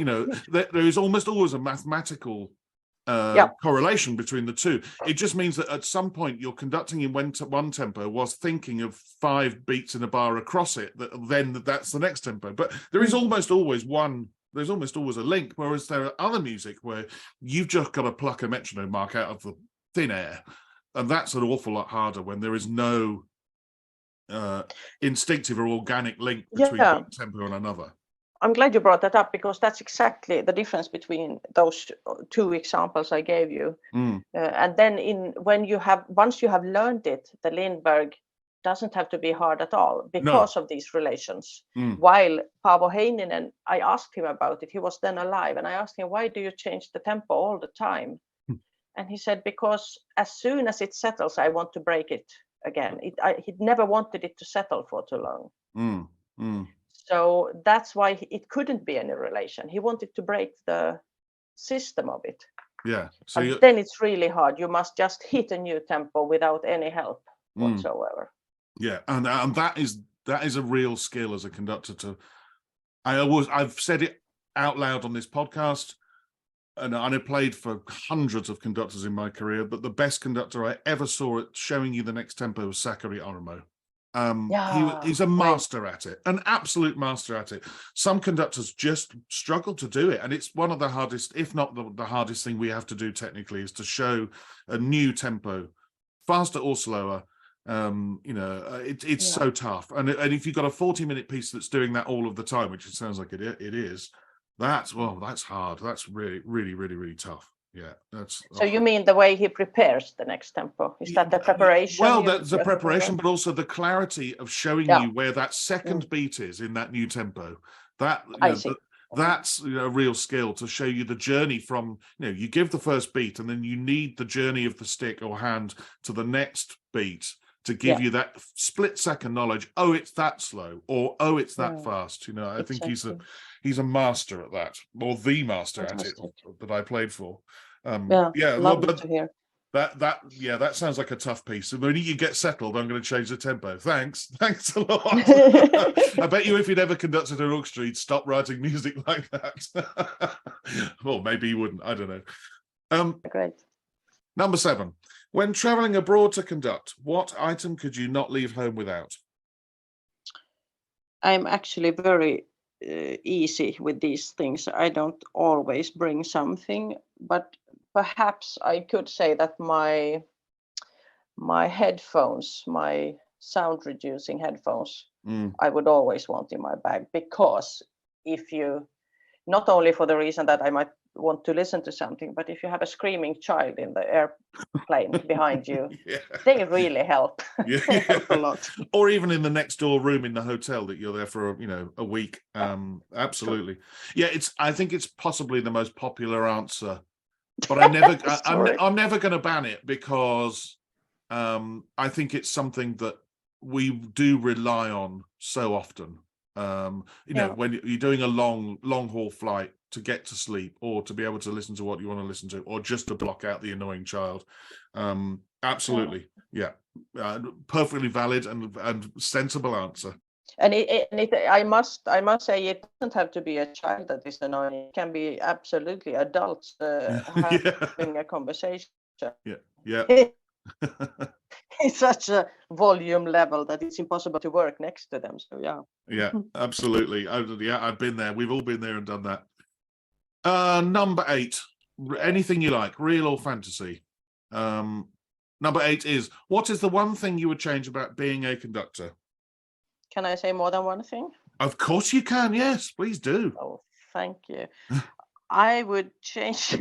S1: there is almost always a mathematical correlation between the two. It just means that at some point you're conducting in one tempo whilst thinking of 5 beats in a bar across it, that's the next tempo. But there is almost always there's almost always a link, whereas there are other music where you've just got to pluck a metronome mark out of the thin air, and that's an awful lot harder when there is no instinctive or organic link between one tempo and another.
S2: I'm glad you brought that up, because that's exactly the difference between those 2 examples I gave you. And then once you have learned it, the Lindbergh doesn't have to be hard at all because of these relations. While Paavo Heininen, I asked him about it. He was then alive, and I asked him, why do you change the tempo all the time? And he said, because as soon as it settles, I want to break it again. He never wanted it to settle for too long. So that's why it couldn't be any relation. He wanted to break the system of it.
S1: Yeah. So
S2: then it's really hard. You must just hit a new tempo without any help whatsoever.
S1: Yeah, and that is a real skill as a conductor. I've said it out loud on this podcast, and I played for hundreds of conductors in my career, but the best conductor I ever saw at showing you the next tempo was Sakari Ormo. He's a master at it, an absolute master at it. Some conductors just struggle to do it, and it's one of the hardest, if not the hardest thing we have to do technically, is to show a new tempo, faster or slower. It's so tough, and if you've got a 40-minute piece that's doing that all of the time, which it sounds like it is, that's hard. That's really, really, really, really tough. Yeah,
S2: so you mean the way he prepares the next tempo? Is that the preparation?
S1: Well, that's the preparation, but also the clarity of showing you where that second beat is in that new tempo. That's a real skill to show you the journey from, you give the first beat, and then you need the journey of the stick or hand to the next beat to give you that split-second knowledge. Oh, it's that slow, or oh, it's that fast. I think he's a master at that, or the master at it that I played for.
S2: Lovely to hear.
S1: That sounds like a tough piece. And when you get settled, I'm going to change the tempo. Thanks a lot. I bet you if you'd ever conducted an orchestra, you'd stop writing music like that. Well, maybe you wouldn't. I don't know.
S2: Great.
S1: Number 7. When traveling abroad to conduct, what item could you not leave home without?
S2: I'm actually very easy with these things. I don't always bring something, but perhaps I could say that my headphones, my sound reducing headphones, I would always want in my bag, because not only for the reason that I might want to listen to something, but if you have a screaming child in the airplane behind you, they really help. They help a lot.
S1: Or even in the next door room in the hotel that you're there for a week. Absolutely. Yeah, I think it's possibly the most popular answer, but I'm never going to ban it, because I think it's something that we do rely on so often. When you're doing a long haul flight, to get to sleep, or to be able to listen to what you want to listen to, or just to block out the annoying child. Absolutely. Perfectly valid and sensible answer.
S2: And I must say, it doesn't have to be a child that is annoying. It can be absolutely adults having a conversation. It's such a volume level that it's impossible to work next to them. So
S1: absolutely. I've been there. We've all been there and done that. Number 8. Anything you like, real or fantasy. Number 8 is, what is the one thing you would change about being a conductor?
S2: Can I say more than one thing?
S1: Of course you can. Yes, please do.
S2: Oh, thank you. I would change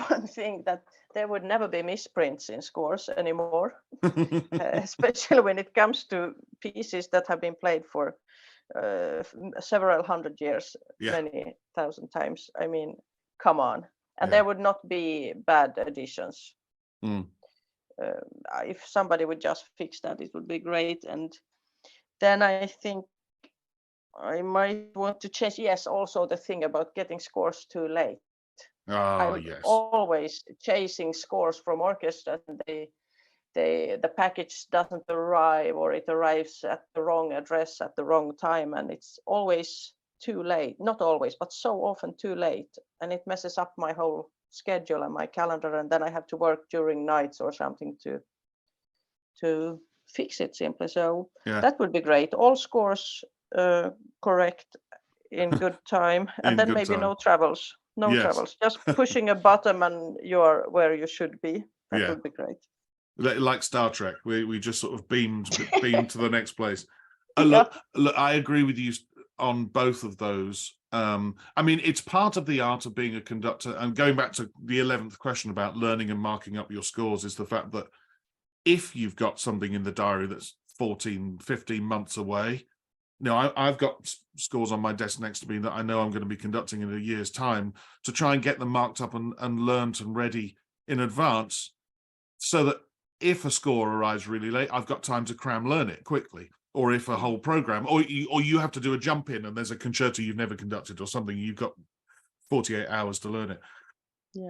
S2: one thing, that there would never be misprints in scores anymore, especially when it comes to pieces that have been played for several hundred years, many thousand times. I mean, come on. And there would not be bad additions. If somebody would just fix that, it would be great. And then I think I might want to change, yes, also the thing about getting scores too late. I'm always chasing scores from orchestras, and the package doesn't arrive, or it arrives at the wrong address at the wrong time, and it's always too late. Not always, but so often too late, and it messes up my whole schedule and my calendar, and then I have to work during nights or something to fix it simply. So that would be great. All scores correct in good time, and then maybe no travels. No travels, just pushing a button and you're where you should be. That would be great.
S1: Like Star Trek, we just sort of beamed to the next place. Look, I agree with you on both of those. I mean, it's part of the art of being a conductor. And going back to the 11th question about learning and marking up your scores, is the fact that if you've got something in the diary that's 14, 15 months away, I've got scores on my desk next to me that I know I'm going to be conducting in a year's time, to try and get them marked up and learned and ready in advance, so that if a score arrives really late, I've got time to learn it quickly. Or if a whole program, or you have to do a jump in and there's a concerto you've never conducted or something, you've got 48 hours to learn it.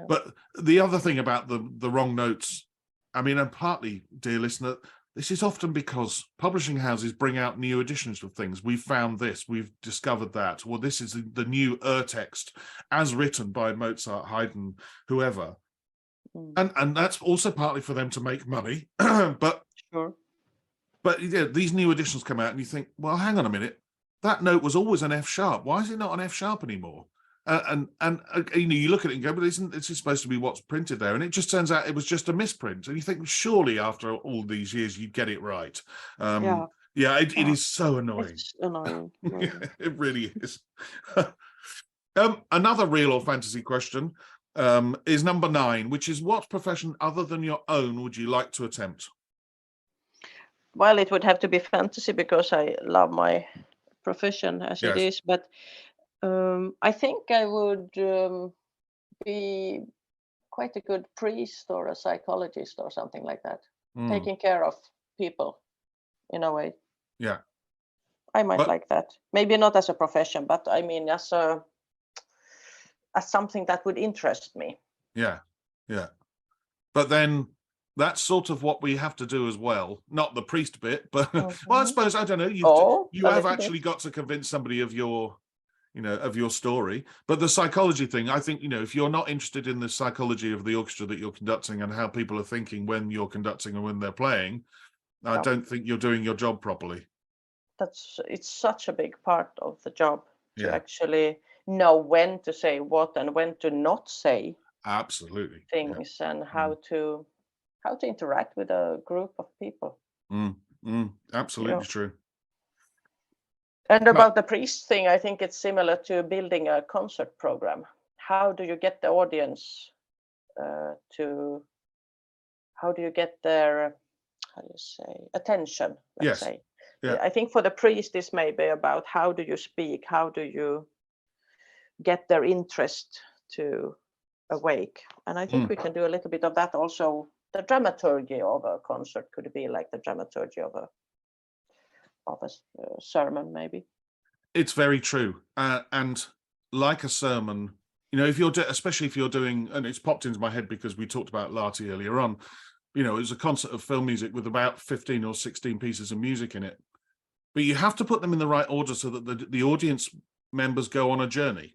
S1: But the other thing about the wrong notes, I mean, and partly, dear listener, this is often because publishing houses bring out new editions of things. We've found this, we've discovered that. Well, this is the new text as written by Mozart, Haydn, whoever. And that's also partly for them to make money. But these new editions come out and you think, well, hang on a minute, that note was always an F sharp. Why is it not an F sharp anymore? And you look at it and go, but isn't this supposed to be what's printed there? And it just turns out it was just a misprint. And you think, surely after all these years, you'd get it right. It is so annoying.
S2: It's annoying.
S1: It really is. Another real or fantasy question is number 9, which is, what profession other than your own would you like to attempt?
S2: Well, it would have to be fantasy, because I love my profession as it is. But I think I would be quite a good priest or a psychologist or something like that, taking care of people in a way.
S1: Yeah,
S2: I might like that. Maybe not as a profession, but I mean as something that would interest me.
S1: Yeah. But then that's sort of what we have to do as well. Not the priest bit, but well, I suppose, I don't know. You have actually got to convince somebody of your story. But the psychology thing, I think, if you're not interested in the psychology of the orchestra that you're conducting and how people are thinking when you're conducting and when they're playing, I don't think you're doing your job properly.
S2: It's such a big part of the job to actually know when to say what and when to not say things, and how to interact with a group of people.
S1: Absolutely true.
S2: And about the priest thing, I think it's similar to building a concert program. How do you get the audience how do you get their attention, let's say. I think for the priest, this may be about how do you speak, how do you get their interest to awake. And I think we can do a little bit of that also. The dramaturgy of a concert could be like the dramaturgy of a sermon, maybe. It's
S1: very true. And like a sermon, especially if you're doing, and it's popped into my head because we talked about Lati earlier on, it was a concert of film music with about 15 or 16 pieces of music in it. But you have to put them in the right order so that the audience members go on a journey.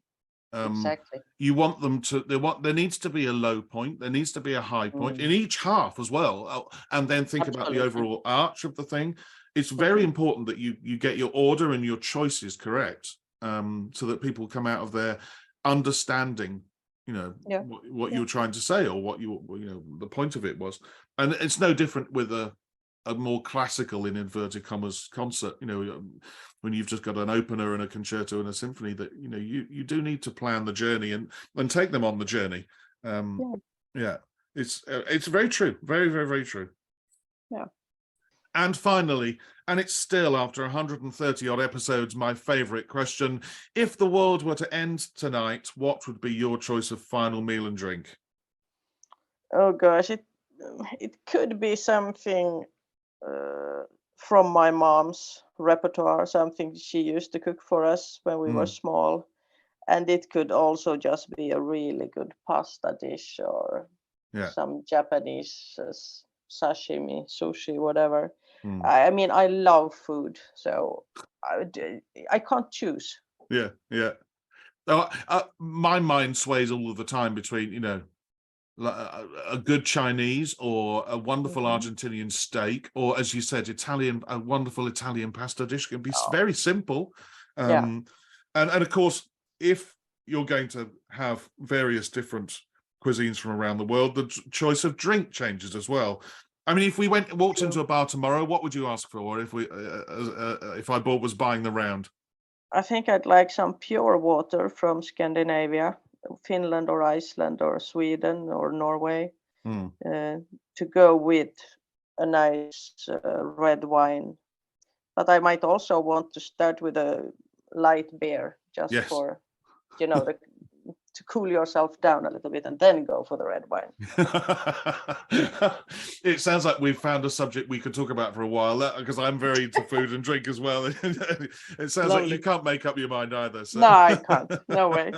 S2: Exactly.
S1: You want them to, there needs to be a low point, there needs to be a high point in each half as well, and then think about the overall arch of the thing. It's very important that you get your order and your choices correct, so that people come out of there understanding what you were trying to say, or what the point of it was. And it's no different with a more classical, in inverted commas, concert, when you've just got an opener and a concerto and a symphony, that you do need to plan the journey and take them on the journey. It's very true, very, very, very true. And finally, and it's still, after 130 odd episodes, my favorite question: if the world were to end tonight, what would be your choice of final meal and drink?
S2: Oh gosh, it could be something from my mom's repertoire, something she used to cook for us when we were small. And it could also just be a really good pasta dish, or some Japanese sashimi, sushi, whatever. I mean, I love food, so I can't choose.
S1: My mind sways all of the time between a good Chinese, or a wonderful Argentinian steak, or, as you said, a wonderful Italian pasta dish. It can be very simple. And of course, if you're going to have various different cuisines from around the world, the choice of drink changes as well. I mean, if we walked into a bar tomorrow, what would you ask for if I was buying the round?
S2: I think I'd like some pure water from Scandinavia, Finland or Iceland or Sweden or Norway, to go with a nice red wine. But I might also want to start with a light beer, just for, to cool yourself down a little bit, and then go for the red wine.
S1: It sounds like we've found a subject we could talk about for a while, because I'm very into food and drink as well. It sounds like you can't make up your mind either. So.
S2: No, I can't. No way.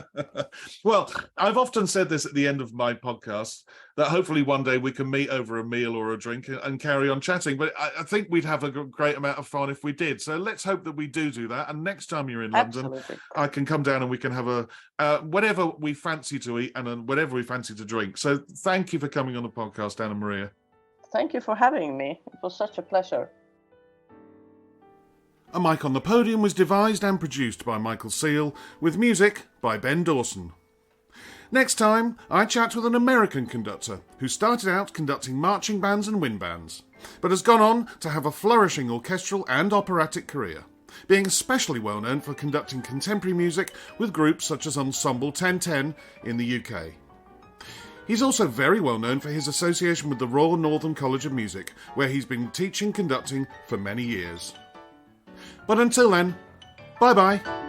S1: Well, I've often said this at the end of my podcast, that hopefully one day we can meet over a meal or a drink and carry on chatting. But I think we'd have a great amount of fun if we did. So let's hope that we do that. And next time you're in London, I can come down and we can have whatever we fancy to eat and whatever we fancy to drink. So thank you for coming on the podcast, Anna Maria.
S2: Thank you for having me. It was such a pleasure.
S1: A Mic on the Podium was devised and produced by Michael Seal, with music by Ben Dawson. Next time, I chat with an American conductor who started out conducting marching bands and wind bands, but has gone on to have a flourishing orchestral and operatic career, being especially well known for conducting contemporary music with groups such as Ensemble 1010 in the UK. He's also very well known for his association with the Royal Northern College of Music, where he's been teaching conducting for many years. But until then, bye-bye.